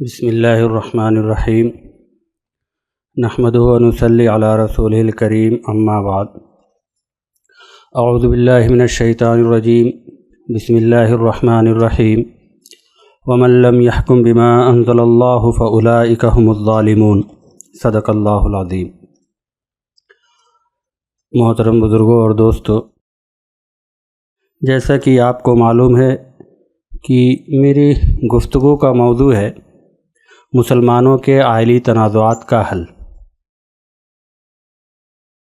بسم اللہ الرحمن الرحیم نحمدہ و نصلی علی رسولہ الکریم اما بعد اعوذ باللہ من الشیطان الرجیم بسم اللہ الرحمن الرحیم ومن لم يحکم بما انزل اللہ فاولئک هم الظالمون صدق اللہ العظیم۔ محترم بزرگوں اور دوستو، جیسا کہ آپ کو معلوم ہے کہ میری گفتگو کا موضوع ہے مسلمانوں کے آئلی تنازعات کا حل۔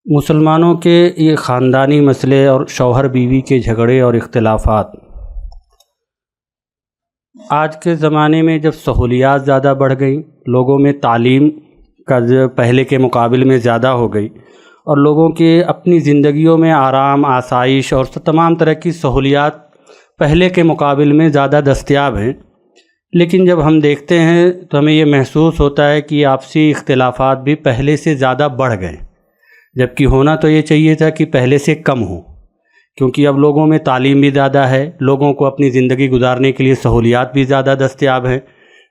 مسلمانوں کے یہ خاندانی مسئلے اور شوہر بیوی کے جھگڑے اور اختلافات آج کے زمانے میں جب سہولیات زیادہ بڑھ گئیں، لوگوں میں تعلیم کا پہلے کے مقابل میں زیادہ ہو گئی اور لوگوں کے اپنی زندگیوں میں آرام، آسائش اور تمام طرح کی سہولیات پہلے کے مقابل میں زیادہ دستیاب ہیں، لیکن جب ہم دیکھتے ہیں تو ہمیں یہ محسوس ہوتا ہے کہ آپسی اختلافات بھی پہلے سے زیادہ بڑھ گئے، جبکہ ہونا تو یہ چاہیے تھا کہ پہلے سے کم ہو، کیونکہ اب لوگوں میں تعلیم بھی زیادہ ہے، لوگوں کو اپنی زندگی گزارنے کے لیے سہولیات بھی زیادہ دستیاب ہیں،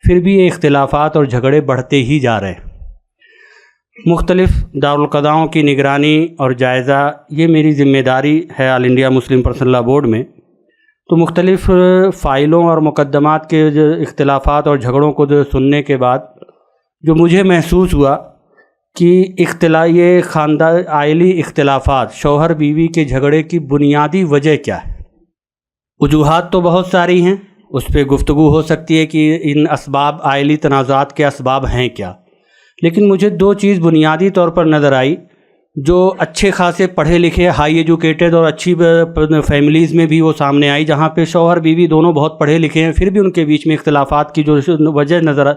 پھر بھی یہ اختلافات اور جھگڑے بڑھتے ہی جا رہے ہیں۔ مختلف دارالقضاؤں کی نگرانی اور جائزہ یہ میری ذمہ داری ہے All India Muslim Personal Law Board میں، تو مختلف فائلوں اور مقدمات کے جو اختلافات اور جھگڑوں کو سننے کے بعد جو مجھے محسوس ہوا کہ یہ خاندان آئلی اختلافات، شوہر بیوی کے جھگڑے کی بنیادی وجہ کیا ہے۔ وجوہات تو بہت ساری ہیں، اس پہ گفتگو ہو سکتی ہے کہ ان اسباب، آئلی تنازعات کے اسباب ہیں کیا، لیکن مجھے دو چیز بنیادی طور پر نظر آئی جو اچھے خاصے پڑھے لکھے، ہائی ایجوکیٹڈ اور اچھی فیملیز میں بھی وہ سامنے آئی، جہاں پہ شوہر بیوی دونوں بہت پڑھے لکھے ہیں، پھر بھی ان کے بیچ میں اختلافات کی جو وجہ نظر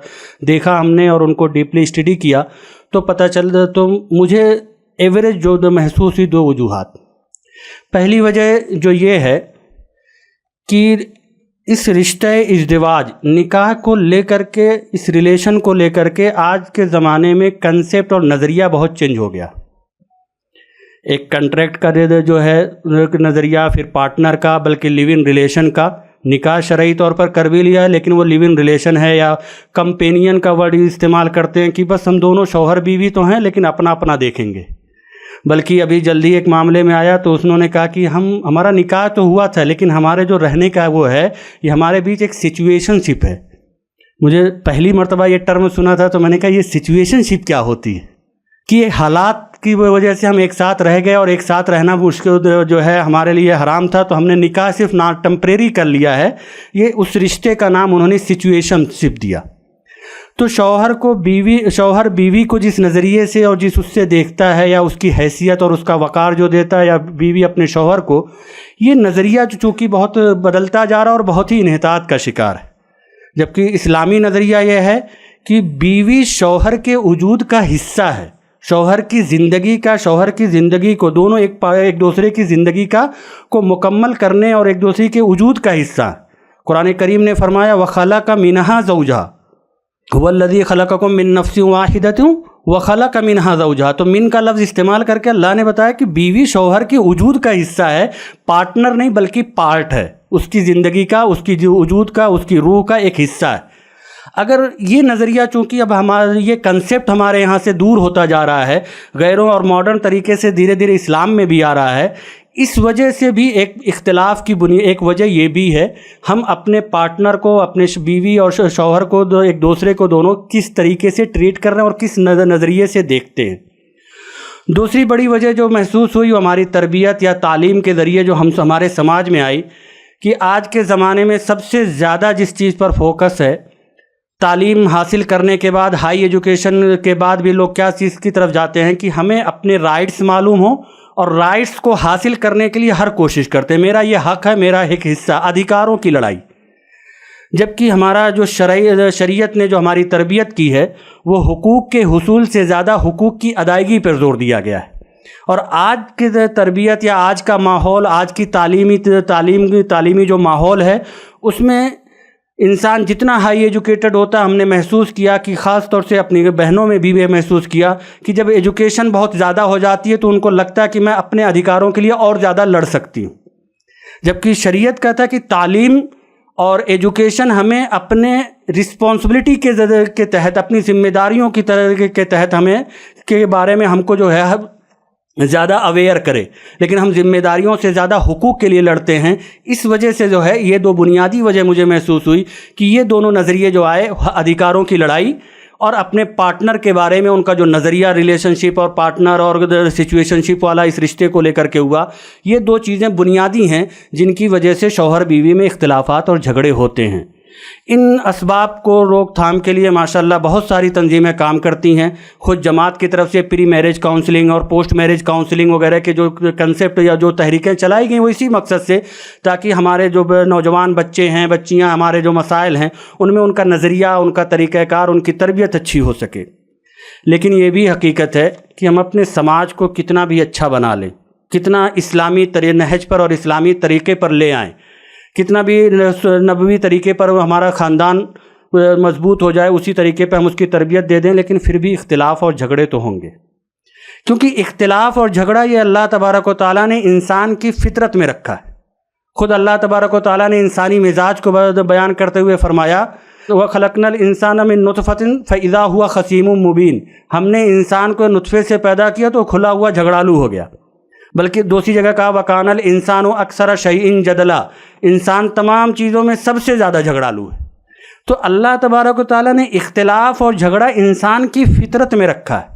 دیکھا ہم نے اور ان کو ڈیپلی اسٹڈی کیا تو پتہ چل، تو مجھے ایوریج جو محسوس ہوئی دو وجوہات۔ پہلی وجہ جو یہ ہے کہ اس رشتہ ازدواج، نکاح کو لے کر کے، اس ریلیشن کو لے کر کے آج کے زمانے میں کنسیپٹ اور نظریہ بہت چینج ہو گیا۔ ایک کنٹریکٹ کا جو ہے نظریہ، پھر پارٹنر کا، بلکہ لیو ان ریلیشن کا، نکاح شرعی طور پر کر بھی لیا ہے لیکن وہ لیو ان ریلیشن ہے، یا کمپینین کا ورڈ استعمال کرتے ہیں کہ بس ہم دونوں شوہر بیوی تو ہیں لیکن اپنا اپنا دیکھیں گے۔ بلکہ ابھی جلدی ایک معاملے میں آیا تو انہوں نے کہا کہ ہمارا نکاح تو ہوا تھا لیکن ہمارے جو رہنے کا وہ ہے، یہ ہمارے بیچ ایک سچویشن شپ ہے۔ مجھے پہلی مرتبہ یہ ٹرم سنا تھا تو میں نے کہا یہ سچویشن شپ کیا ہوتی ہے، کہ یہ حالات کی وجہ سے ہم ایک ساتھ رہ گئے اور ایک ساتھ رہنا مشکل جو ہے ہمارے لیے حرام تھا، تو ہم نے نکاح صرف ٹمپریری کر لیا ہے۔ یہ اس رشتے کا نام انہوں نے سچویشن شپ دیا۔ تو شوہر بیوی کو جس نظریے سے اور جس اس سے دیکھتا ہے، یا اس کی حیثیت اور اس کا وقار جو دیتا ہے، یا بیوی اپنے شوہر کو، یہ نظریہ چونکہ بہت بدلتا جا رہا اور بہت ہی انحطاط کا شکار ہے، جبکہ اسلامی نظریہ یہ ہے کہ بیوی شوہر کے وجود کا حصہ ہے، شوہر کی زندگی کو دونوں ایک دوسرے کی زندگی کو مکمل کرنے اور ایک دوسرے کے وجود کا حصہ۔ قرآن کریم نے فرمایا وَخَلَقَ مِنْهَا زَوْجَهَا هُوَ الَّذِي خَلَقَكُم مِّن نَّفْسٍ وَاحِدَةٍ وَخَلَقَ مِنْهَا زَوْجَهَا، تو من کا لفظ استعمال کر کے اللہ نے بتایا کہ بیوی شوہر کے وجود کا حصہ ہے، پارٹنر نہیں بلکہ پارٹ ہے، اس کی زندگی کا، اس کی وجود کا، اس کی روح کا ایک حصہ ہے۔ اگر یہ نظریہ چونکہ اب یہ کنسیپٹ ہمارے یہاں سے دور ہوتا جا رہا ہے، غیروں اور ماڈرن طریقے سے دھیرے دھیرے اسلام میں بھی آ رہا ہے، اس وجہ سے بھی ایک اختلاف کی ایک وجہ یہ بھی ہے، ہم اپنے پارٹنر کو، اپنے بیوی اور شوہر کو، ایک دوسرے کو دونوں کس طریقے سے ٹریٹ کر رہے ہیں اور کس نظریے سے دیکھتے ہیں۔ دوسری بڑی وجہ جو محسوس ہوئی وہ ہماری تربیت یا تعلیم کے ذریعے جو ہمارے سماج میں آئی، کہ آج کے زمانے میں سب سے زیادہ جس چیز پر فوکس ہے، تعلیم حاصل کرنے کے بعد، ہائی ایجوکیشن کے بعد بھی لوگ کیا چیز کی طرف جاتے ہیں کہ ہمیں اپنے رائٹس معلوم ہوں، اور رائٹس کو حاصل کرنے کے لیے ہر کوشش کرتے ہیں، میرا یہ حق ہے، میرا ایک حصہ، ادھیکاروں کی لڑائی۔ جبکہ ہمارا جو شریعت نے جو ہماری تربیت کی ہے وہ حقوق کے حصول سے زیادہ حقوق کی ادائیگی پر زور دیا گیا ہے، اور آج کی تربیت یا آج کا ماحول، آج کی تعلیمی جو ماحول ہے، اس میں انسان جتنا ہائی ایجوکیٹڈ ہوتا ہے، ہم نے محسوس کیا کہ خاص طور سے اپنی بہنوں میں بھی محسوس کیا کہ جب ایجوکیشن بہت زیادہ ہو جاتی ہے تو ان کو لگتا ہے کہ میں اپنے ادھیکاروں کے لیے اور زیادہ لڑ سکتی ہوں، جبکہ شریعت کہتا ہے کہ تعلیم اور ایجوکیشن ہمیں اپنے رسپانسبلٹی کے تحت، اپنی ذمہ داریوں کی کے تحت ہمیں کے بارے میں ہم کو جو ہے زیادہ اویئر کرے، لیکن ہم ذمہ داریوں سے زیادہ حقوق کے لیے لڑتے ہیں۔ اس وجہ سے جو ہے یہ دو بنیادی وجہ مجھے محسوس ہوئی کہ یہ دونوں نظریے جو آئے، ادھیکاروں کی لڑائی اور اپنے پارٹنر کے بارے میں ان کا جو نظریہ ریلیشن شپ اور پارٹنر اور سچویشن شپ والا اس رشتے کو لے کر کے ہوا، یہ دو چیزیں بنیادی ہیں جن کی وجہ سے شوہر بیوی میں اختلافات اور جھگڑے ہوتے ہیں۔ ان اسباب کو روک تھام کے لیے ماشاءاللہ بہت ساری تنظیمیں کام کرتی ہیں۔ خود جماعت کی طرف سے پری میرج کاؤنسلنگ اور پوسٹ میرج کاؤنسلنگ وغیرہ کے جو کنسیپٹ یا جو تحریکیں چلائی گئیں وہ اسی مقصد سے، تاکہ ہمارے جو نوجوان بچے ہیں، بچیاں، ہمارے جو مسائل ہیں ان میں ان کا نظریہ، ان کا طریقہ کار، ان کی تربیت اچھی ہو سکے۔ لیکن یہ بھی حقیقت ہے کہ ہم اپنے سماج کو کتنا بھی اچھا بنا لیں، کتنا اسلامی نہج پر اور اسلامی طریقے پر لے آئیں، کتنا بھی نبوی طریقے پر ہمارا خاندان مضبوط ہو جائے، اسی طریقے پہ ہم اس کی تربیت دے دیں، لیکن پھر بھی اختلاف اور جھگڑے تو ہوں گے، کیونکہ اختلاف اور جھگڑا یہ اللہ تبارک و تعالیٰ نے انسان کی فطرت میں رکھا ہے۔ خود اللہ تبارک و تعالیٰ نے انسانی مزاج کو بیان کرتے ہوئے فرمایا، وَخَلَقْنَا الْإِنسَانَ مِن نُطْفَةٍ فَإِذَا هُوَ خَصِيمٌ مُبِينٌ، ہم نے انسان کو نطفے سے پیدا کیا تو کھلا ہوا جھگڑالو ہو گیا۔ بلکہ دوسری جگہ کہا وَكَانَ الْإِنسَانُ أَكْثَرَ شَيْءٍ جَدَلًا، انسان تمام چیزوں میں سب سے زیادہ جھگڑالو ہے۔ تو اللہ تبارک و تعالیٰ نے اختلاف اور جھگڑا انسان کی فطرت میں رکھا ہے۔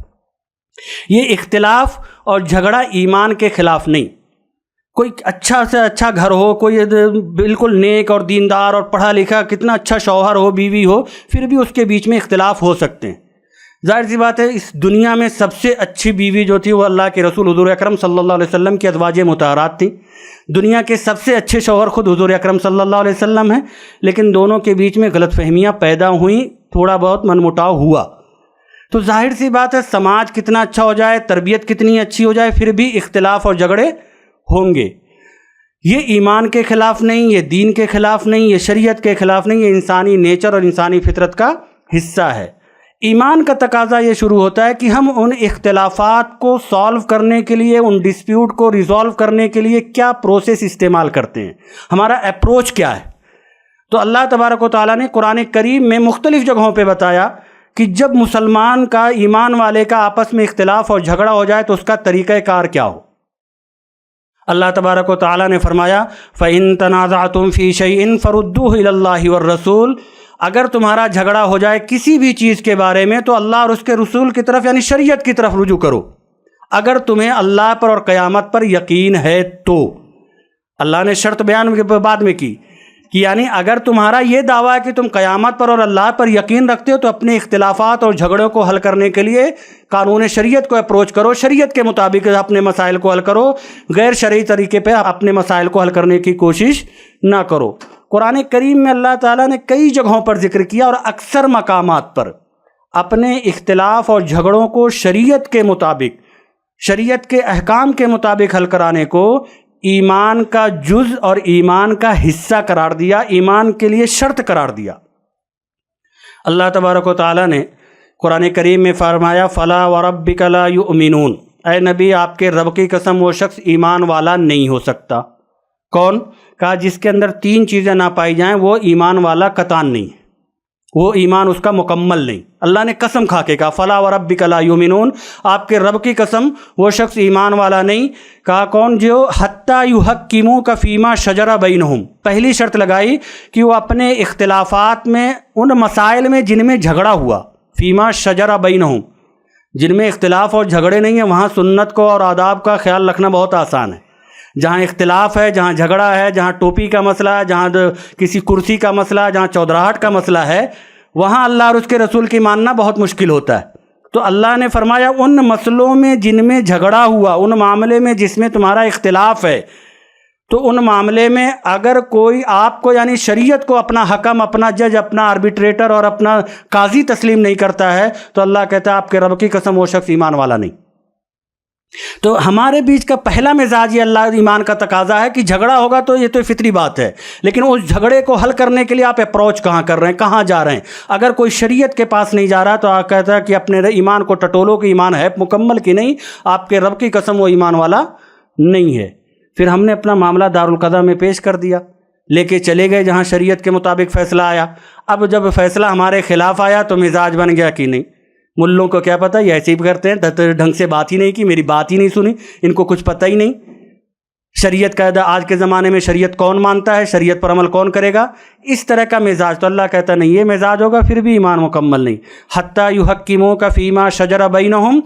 یہ اختلاف اور جھگڑا ایمان کے خلاف نہیں۔ کوئی اچھا سے اچھا گھر ہو، کوئی بالکل نیک اور دیندار اور پڑھا لکھا کتنا اچھا شوہر ہو، بیوی ہو، پھر بھی اس کے بیچ میں اختلاف ہو سکتے ہیں۔ ظاہر سی بات ہے اس دنیا میں سب سے اچھی بیوی جو تھی وہ اللہ کے رسول حضور اکرم صلی اللہ علیہ وسلم کی ازواج مطہرات تھیں۔ دنیا کے سب سے اچھے شوہر خود حضور اکرم صلی اللہ علیہ وسلم ہیں، لیکن دونوں کے بیچ میں غلط فہمیاں پیدا ہوئیں، تھوڑا بہت من مٹاؤ ہوا۔ تو ظاہر سی بات ہے سماج کتنا اچھا ہو جائے، تربیت کتنی اچھی ہو جائے، پھر بھی اختلاف اور جھگڑے ہوں گے۔ یہ ایمان کے خلاف نہیں، یہ دین کے خلاف نہیں، یہ شریعت کے خلاف نہیں، یہ انسانی نیچر اور انسانی فطرت کا حصہ ہے۔ ایمان کا تقاضا یہ شروع ہوتا ہے کہ ہم ان اختلافات کو سالو کرنے کے لیے، ان ڈسپیوٹ کو ریزالو کرنے کے لیے کیا پروسیس استعمال کرتے ہیں، ہمارا اپروچ کیا ہے۔ تو اللہ تبارک و تعالیٰ نے قرآن کریم میں مختلف جگہوں پہ بتایا کہ جب مسلمان کا، ایمان والے کا آپس میں اختلاف اور جھگڑا ہو جائے تو اس کا طریقہ کار کیا ہو۔ اللہ تبارک و تعالیٰ نے فرمایا فَإِن تَنَازَعْتُمْ فِي شَيْءٍ فَرُدُّوهُ إِلَى اللَّهِ وَالرَّسُولِ، اگر تمہارا جھگڑا ہو جائے کسی بھی چیز کے بارے میں تو اللہ اور اس کے رسول کی طرف یعنی شریعت کی طرف رجوع کرو، اگر تمہیں اللہ پر اور قیامت پر یقین ہے تو۔ اللہ نے شرط بیان بعد میں کی کہ یعنی اگر تمہارا یہ دعویٰ ہے کہ تم قیامت پر اور اللہ پر یقین رکھتے ہو تو اپنے اختلافات اور جھگڑوں کو حل کرنے کے لیے قانون شریعت کو اپروچ کرو، شریعت کے مطابق اپنے مسائل کو حل کرو، غیر شرعی طریقے پہ اپنے مسائل کو حل کرنے کی کوشش نہ کرو۔ قرآن کریم میں اللہ تعالیٰ نے کئی جگہوں پر ذکر کیا اور اکثر مقامات پر اپنے اختلاف اور جھگڑوں کو شریعت کے مطابق، شریعت کے احکام کے مطابق حل کرانے کو ایمان کا جز اور ایمان کا حصہ قرار دیا، ایمان کے لیے شرط قرار دیا۔ اللہ تبارک و تعالیٰ نے قرآن کریم میں فرمایا فَلَا وَرَبِّكَ لَا يُؤْمِنُونَ، اے نبی آپ کے رب کی قسم وہ شخص ایمان والا نہیں ہو سکتا۔ کون؟ کہا جس کے اندر تین چیزیں نہ پائی جائیں وہ ایمان والا قطعاً نہیں ہے، وہ ایمان اس کا مکمل نہیں۔ اللہ نے قسم کھا کے کہا فَلَا وَرَبِّكَ لَا يُؤْمِنُونَ، آپ کے رب کی قسم وہ شخص ایمان والا نہیں۔ کہا کون؟ جو حَتَّى يُحَكِّمُوكَ فِيمَا شَجَرَ بَيْنَهُمْ، پہلی شرط لگائی کہ وہ اپنے اختلافات میں، ان مسائل میں جن میں جھگڑا ہوا، فیما شجر بینہم، جن میں اختلاف اور جھگڑے نہیں ہیں وہاں سنت کو اور آداب کا خیال رکھنا بہت آسان ہے۔ جہاں اختلاف ہے، جہاں جھگڑا ہے، جہاں ٹوپی کا مسئلہ ہے، جہاں کسی کرسی کا مسئلہ ہے، جہاں چودراہٹ کا مسئلہ ہے، وہاں اللہ اور اس کے رسول کی ماننا بہت مشکل ہوتا ہے۔ تو اللہ نے فرمایا ان مسئلوں میں جن میں جھگڑا ہوا، ان معاملے میں جس میں تمہارا اختلاف ہے، تو ان معاملے میں اگر کوئی آپ کو یعنی شریعت کو اپنا حکم، اپنا جج، اپنا آربیٹریٹر اور اپنا قاضی تسلیم نہیں کرتا ہے تو اللہ کہتا ہے آپ کے رب کی قسم وہ شخص ایمان والا نہیں۔ تو ہمارے بیچ کا پہلا مزاج یہ اللہ ایمان کا تقاضا ہے کہ جھگڑا ہوگا تو یہ تو فطری بات ہے، لیکن اس جھگڑے کو حل کرنے کے لیے آپ اپروچ کہاں کر رہے ہیں، کہاں جا رہے ہیں۔ اگر کوئی شریعت کے پاس نہیں جا رہا تو آپ کہتا ہے کہ اپنے ایمان کو ٹٹولو کہ ایمان ہے مکمل کی نہیں، آپ کے رب کی قسم وہ ایمان والا نہیں ہے۔ پھر ہم نے اپنا معاملہ دارالقضا میں پیش کر دیا، لے کے چلے گئے جہاں شریعت کے مطابق فیصلہ آیا. اب جب فیصلہ ہمارے خلاف آیا تو مزاج بن گیا کہ نہیں، ملوں کو کیا پتہ، یہ ایسے ہی کرتے ہیں، ڈھنگ سے بات ہی نہیں کی، میری بات ہی نہیں سنی، ان کو کچھ پتہ ہی نہیں. شریعت کا آج کے زمانے میں شریعت کون مانتا ہے، شریعت پر عمل کون کرے گا؟ اس طرح کا مزاج. تو اللہ کہتا نہیں، یہ مزاج ہوگا پھر بھی ایمان مکمل نہیں. حتیٰ یحکموک فیما شجر بینہم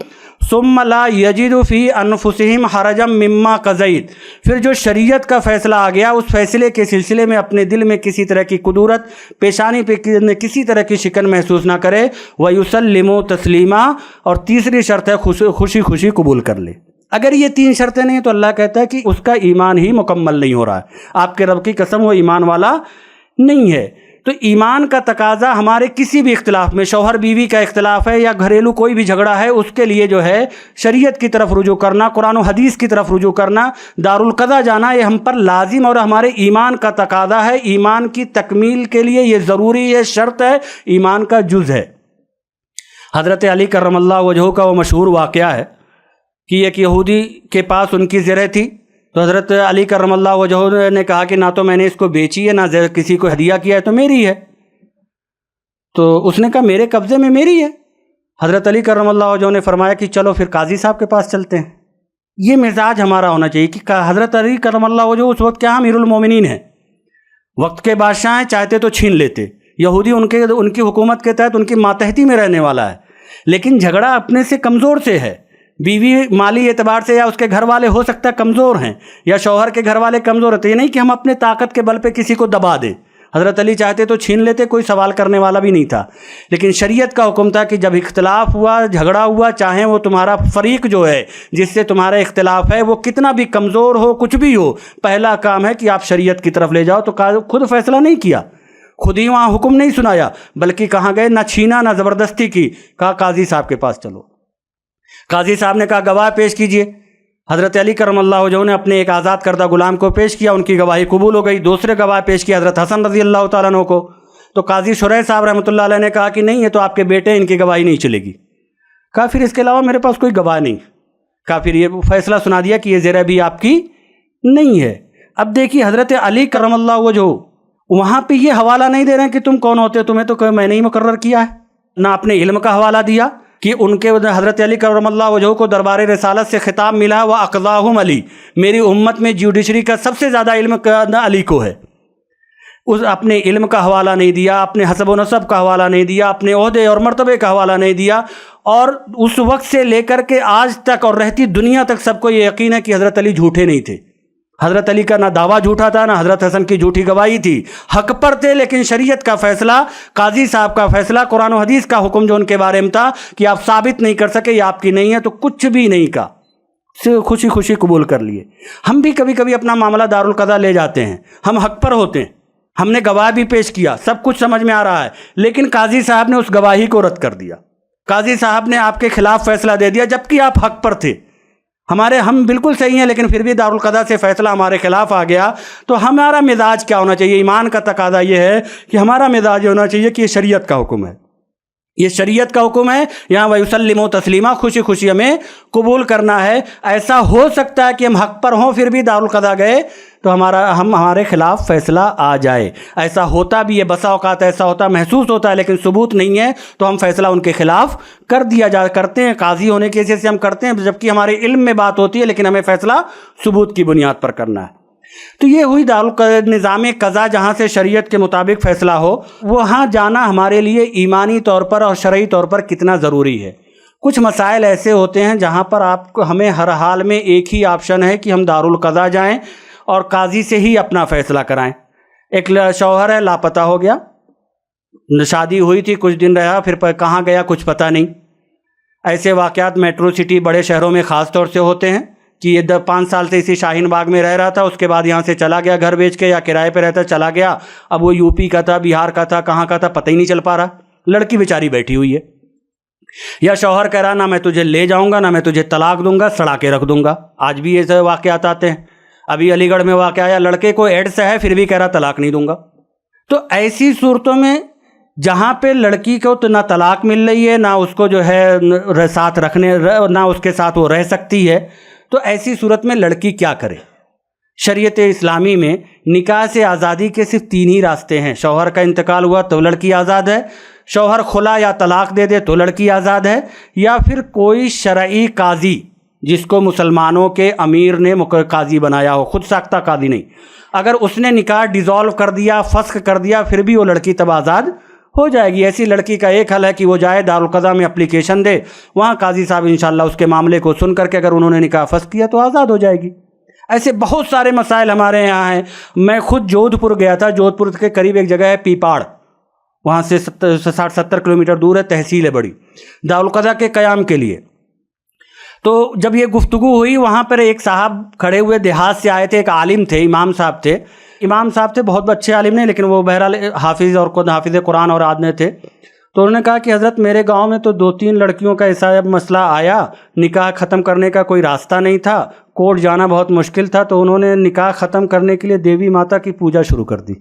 ثم لا یجدوا فی انفسہم حرجا مما قضیت. پھر جو شریعت کا فیصلہ آ گیا، اس فیصلے کے سلسلے میں اپنے دل میں کسی طرح کی کدورت، پیشانی پہ کسی طرح کی شکن محسوس نہ کرے. ویسلموا تسلیما. اور تیسری شرط ہے خوشی خوشی قبول کر لے. اگر یہ 3 شرطیں نہیں تو اللہ کہتا ہے کہ اس کا ایمان ہی مکمل نہیں ہو رہا ہے. آپ کے رب کی قسم وہ ایمان والا نہیں ہے. تو ایمان کا تقاضا ہمارے کسی بھی اختلاف میں، شوہر بیوی کا اختلاف ہے یا گھریلو کوئی بھی جھگڑا ہے، اس کے لیے جو ہے شریعت کی طرف رجوع کرنا، قرآن و حدیث کی طرف رجوع کرنا، دارالقضا جانا، یہ ہم پر لازم اور ہمارے ایمان کا تقاضا ہے. ایمان کی تکمیل کے لیے یہ ضروری ہے، شرط ہے، ایمان کا جز ہے. حضرت علی کرم اللہ وجہہ کا وہ مشہور واقعہ ہے کہ ایک یہودی کے پاس ان کی زرع تھی. تو حضرت علی کرم اللہ وجہہ نے کہا کہ نہ تو میں نے اس کو بیچی ہے، نہ کسی کو ہدیہ کیا ہے، تو میری ہے. تو اس نے کہا میرے قبضے میں میری ہے. حضرت علی کرم اللہ وجہہ نے فرمایا کہ چلو پھر قاضی صاحب کے پاس چلتے ہیں. یہ مزاج ہمارا ہونا چاہیے کہ حضرت علی کرم اللہ وجہہ اس وقت کیا امیر المومنین ہیں، وقت کے بادشاہ ہیں، چاہتے تو چھین لیتے. یہودی ان کی حکومت کے تحت ان کی ماتحتی میں رہنے والا ہے، لیکن جھگڑا اپنے سے کمزور سے ہے. بیوی مالی اعتبار سے یا اس کے گھر والے ہو سکتا ہے کمزور ہیں، یا شوہر کے گھر والے کمزور ہوتے. یہ نہیں کہ ہم اپنے طاقت کے بل پہ کسی کو دبا دیں. حضرت علی چاہتے تو چھین لیتے، کوئی سوال کرنے والا بھی نہیں تھا. لیکن شریعت کا حکم تھا کہ جب اختلاف ہوا، جھگڑا ہوا، چاہے وہ تمہارا فریق جو ہے جس سے تمہارا اختلاف ہے وہ کتنا بھی کمزور ہو، کچھ بھی ہو، پہلا کام ہے کہ آپ شریعت کی طرف لے جاؤ. تو خود فیصلہ نہیں کیا، خود ہی وہاں حکم نہیں سنایا، بلکہ کہاں گئے، نہ چھینا نہ زبردستی کی. کہا قاضی صاحب کے پاس چلو. قاضی صاحب نے کہا گواہ پیش کیجئے. حضرت علی کرم اللہ وجہہ نے اپنے ایک آزاد کردہ غلام کو پیش کیا، ان کی گواہی قبول ہو گئی. دوسرے گواہ پیش کیا حضرت حسن رضی اللہ تعالیٰ عنہ کو. تو قاضی شریح صاحب رحمۃ اللہ علیہ نے کہا کہ نہیں، یہ تو آپ کے بیٹے ہیں، ان کی گواہی نہیں چلے گی. کہا پھر اس کے علاوہ میرے پاس کوئی گواہ نہیں. کہا پھر یہ فیصلہ سنا دیا کہ یہ زرع بھی آپ کی نہیں ہے. اب دیکھیے حضرت علی کرم اللہ وجہہ وہاں پہ یہ حوالہ نہیں دے رہے ہیں کہ تم کون ہوتے، تمہیں تو میں نے ہی مقرر کیا ہے، نہ اپنے علم کا حوالہ دیا کہ ان کے حضرت علی کرم اللہ وجہہ کو دربار رسالت سے خطاب ملا وَأَقْضَاهُمْ علی، میری امت میں جوڈیشری کا سب سے زیادہ علم علی کو ہے. اس اپنے علم کا حوالہ نہیں دیا، اپنے حسب و نسب کا حوالہ نہیں دیا، اپنے عہدے اور مرتبے کا حوالہ نہیں دیا. اور اس وقت سے لے کر کے آج تک اور رہتی دنیا تک سب کو یہ یقین ہے کہ حضرت علی جھوٹے نہیں تھے. حضرت علی کا نہ دعویٰ جھوٹا تھا، نہ حضرت حسن کی جھوٹی گواہی تھی، حق پر تھے. لیکن شریعت کا فیصلہ، قاضی صاحب کا فیصلہ، قرآن و حدیث کا حکم جو ان کے بارے میں تھا کہ آپ ثابت نہیں کر سکے یہ آپ کی نہیں ہے، تو کچھ بھی نہیں کہا، خوشی خوشی قبول کر لیے. ہم بھی کبھی کبھی اپنا معاملہ دارالقضا لے جاتے ہیں، ہم حق پر ہوتے ہیں، ہم نے گواہ بھی پیش کیا، سب کچھ سمجھ میں آ رہا ہے، لیکن قاضی صاحب نے اس گواہی کو رد کر دیا. قاضی صاحب نے آپ کے خلاف فیصلہ دے دیا جبکہ آپ حق پر تھے. ہم بالکل صحیح ہیں، لیکن پھر بھی دارالقضا سے فیصلہ ہمارے خلاف آ گیا. تو ہمارا مزاج کیا ہونا چاہیے؟ ایمان کا تقاضا یہ ہے کہ ہمارا مزاج یہ ہونا چاہیے کہ یہ شریعت کا حکم ہے، یہ شریعت کا حکم ہے. یہاں وَيُسَلِّمُوا تَسْلِيمًا، خوشی خوشی ہمیں قبول کرنا ہے. ایسا ہو سکتا ہے کہ ہم حق پر ہوں پھر بھی دارالقضا گئے تو ہمارے خلاف فیصلہ آ جائے. ایسا ہوتا بھی ہے، بسا اوقات ایسا ہوتا محسوس ہوتا ہے، لیکن ثبوت نہیں ہے تو ہم فیصلہ ان کے خلاف کرتے ہیں. قاضی ہونے کی حیثیت سے ہم کرتے ہیں، جبکہ ہمارے علم میں بات ہوتی ہے، لیکن ہمیں فیصلہ ثبوت کی بنیاد پر کرنا ہے. تو یہ ہوئی نظام قضا، جہاں سے شریعت کے مطابق فیصلہ ہو. وہاں جانا ہمارے لیے ایمانی طور پر اور شرعی طور پر کتنا ضروری ہے. کچھ مسائل ایسے ہوتے ہیں جہاں پر ہمیں ہر حال میں ایک ہی آپشن ہے کہ ہم دارالقضا جائیں اور قاضی سے ہی اپنا فیصلہ کرائیں. ایک شوہر ہے، لاپتہ ہو گیا، شادی ہوئی تھی، کچھ دن رہا، پھر کہاں گیا کچھ پتہ نہیں. ایسے واقعات میٹرو سٹی بڑے شہروں میں خاص طور سے ہوتے ہیں کہ یہ 5 سال سے اسی شاہین باغ میں رہ رہا تھا، اس کے بعد یہاں سے چلا گیا گھر بیچ کے، یا کرائے پہ رہتا چلا گیا. اب وہ یو پی کا تھا، بہار کا تھا، کہاں کا تھا پتہ ہی نہیں چل پا رہا. لڑکی بیچاری بیٹھی ہوئی ہے. یا شوہر کہہ رہا نہ میں تجھے لے جاؤں گا، نہ میں تجھے طلاق دوں گا، سڑا کے رکھ دوں گا. آج بھی ایسے واقعات آتے ہیں. ابھی علی گڑھ میں واقع آیا، لڑکے کو ایڈس ہے پھر بھی کہہ رہا طلاق نہیں دوں گا. تو ایسی صورتوں میں جہاں پہ لڑکی کو تو نہ طلاق مل رہی ہے، نہ اس کو جو ہے ساتھ رکھنے، نہ اس کے ساتھ وہ رہ سکتی ہے، تو ایسی صورت میں لڑکی کیا کرے؟ شریعت اسلامی میں نکاح سے آزادی کے صرف 3 ہی راستے ہیں. شوہر کا انتقال ہوا تو لڑکی آزاد ہے، شوہر خلا یا طلاق دے دے تو لڑکی آزاد ہے، یا پھر کوئی شرعی قاضی جس کو مسلمانوں کے امیر نے قاضی بنایا ہو، خود ساختہ قاضی نہیں، اگر اس نے نکاح ڈیزالو کر دیا، فسخ کر دیا، پھر بھی وہ لڑکی تب آزاد ہو جائے گی. ایسی لڑکی کا ایک حل ہے کہ وہ جائے دارالقضاء میں اپلیکیشن دے، وہاں قاضی صاحب انشاءاللہ اس کے معاملے کو سن کر کے اگر انہوں نے نکاح فسخ کیا تو آزاد ہو جائے گی. ایسے بہت سارے مسائل ہمارے یہاں ہیں. میں خود جودھ پور گیا تھا، جودھ پور کے قریب ایک جگہ ہے پیپاڑ، وہاں سے 60-70 کلومیٹر دور ہے، تحصیل ہے بڑی، دارالقضاء کے قیام کے لیے. تو جب یہ گفتگو ہوئی، وہاں پر ایک صاحب کھڑے ہوئے دیہات سے آئے تھے، ایک عالم تھے، امام صاحب تھے، بہت اچھے عالم نہیں، لیکن وہ بہرحال حافظ اور خود حافظ قرآن اور عادنے تھے. تو انہوں نے کہا کہ حضرت میرے گاؤں میں تو 2-3 لڑکیوں کا ایسا مسئلہ آیا، نکاح ختم کرنے کا کوئی راستہ نہیں تھا، کورٹ جانا بہت مشکل تھا، تو انہوں نے نکاح ختم کرنے کے لیے دیوی ماتا کی پوجا شروع کر دی.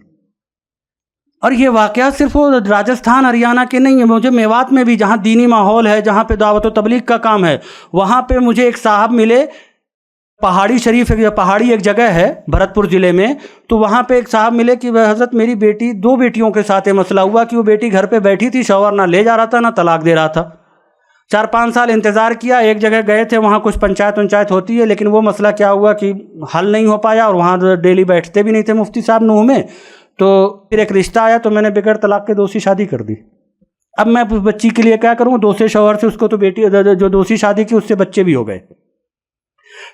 اور یہ واقعات صرف وہ راجستھان ہریانہ کے نہیں ہیں، مجھے میوات میں بھی جہاں دینی ماحول ہے، جہاں پہ دعوت و تبلیغ کا کام ہے، وہاں پہ مجھے ایک صاحب ملے، پہاڑی شریف پہاڑی ایک جگہ ہے بھرت پور ضلع میں، تو وہاں پہ ایک صاحب ملے کہ حضرت میری بیٹی 2 بیٹیوں کے ساتھ یہ مسئلہ ہوا کہ وہ بیٹی گھر پہ بیٹھی تھی، شوہر نہ لے جا رہا تھا نہ طلاق دے رہا تھا. 4-5 سال انتظار کیا، ایک جگہ گئے تھے، وہاں کچھ پنچایت ہوتی ہے، لیکن وہ مسئلہ کیا ہوا کہ حل نہیں ہو پایا، اور وہاں ڈیلی بیٹھتے بھی نہیں تھے مفتی صاحب نوح میں. تو پھر ایک رشتہ آیا تو میں نے بغیر طلاق کے دوسری شادی کر دی. اب میں بچی کے لیے کیا کروں؟ دوسرے شوہر سے اس کو تو بیٹی جو دوسری شادی کی اس سے بچے بھی ہو گئے.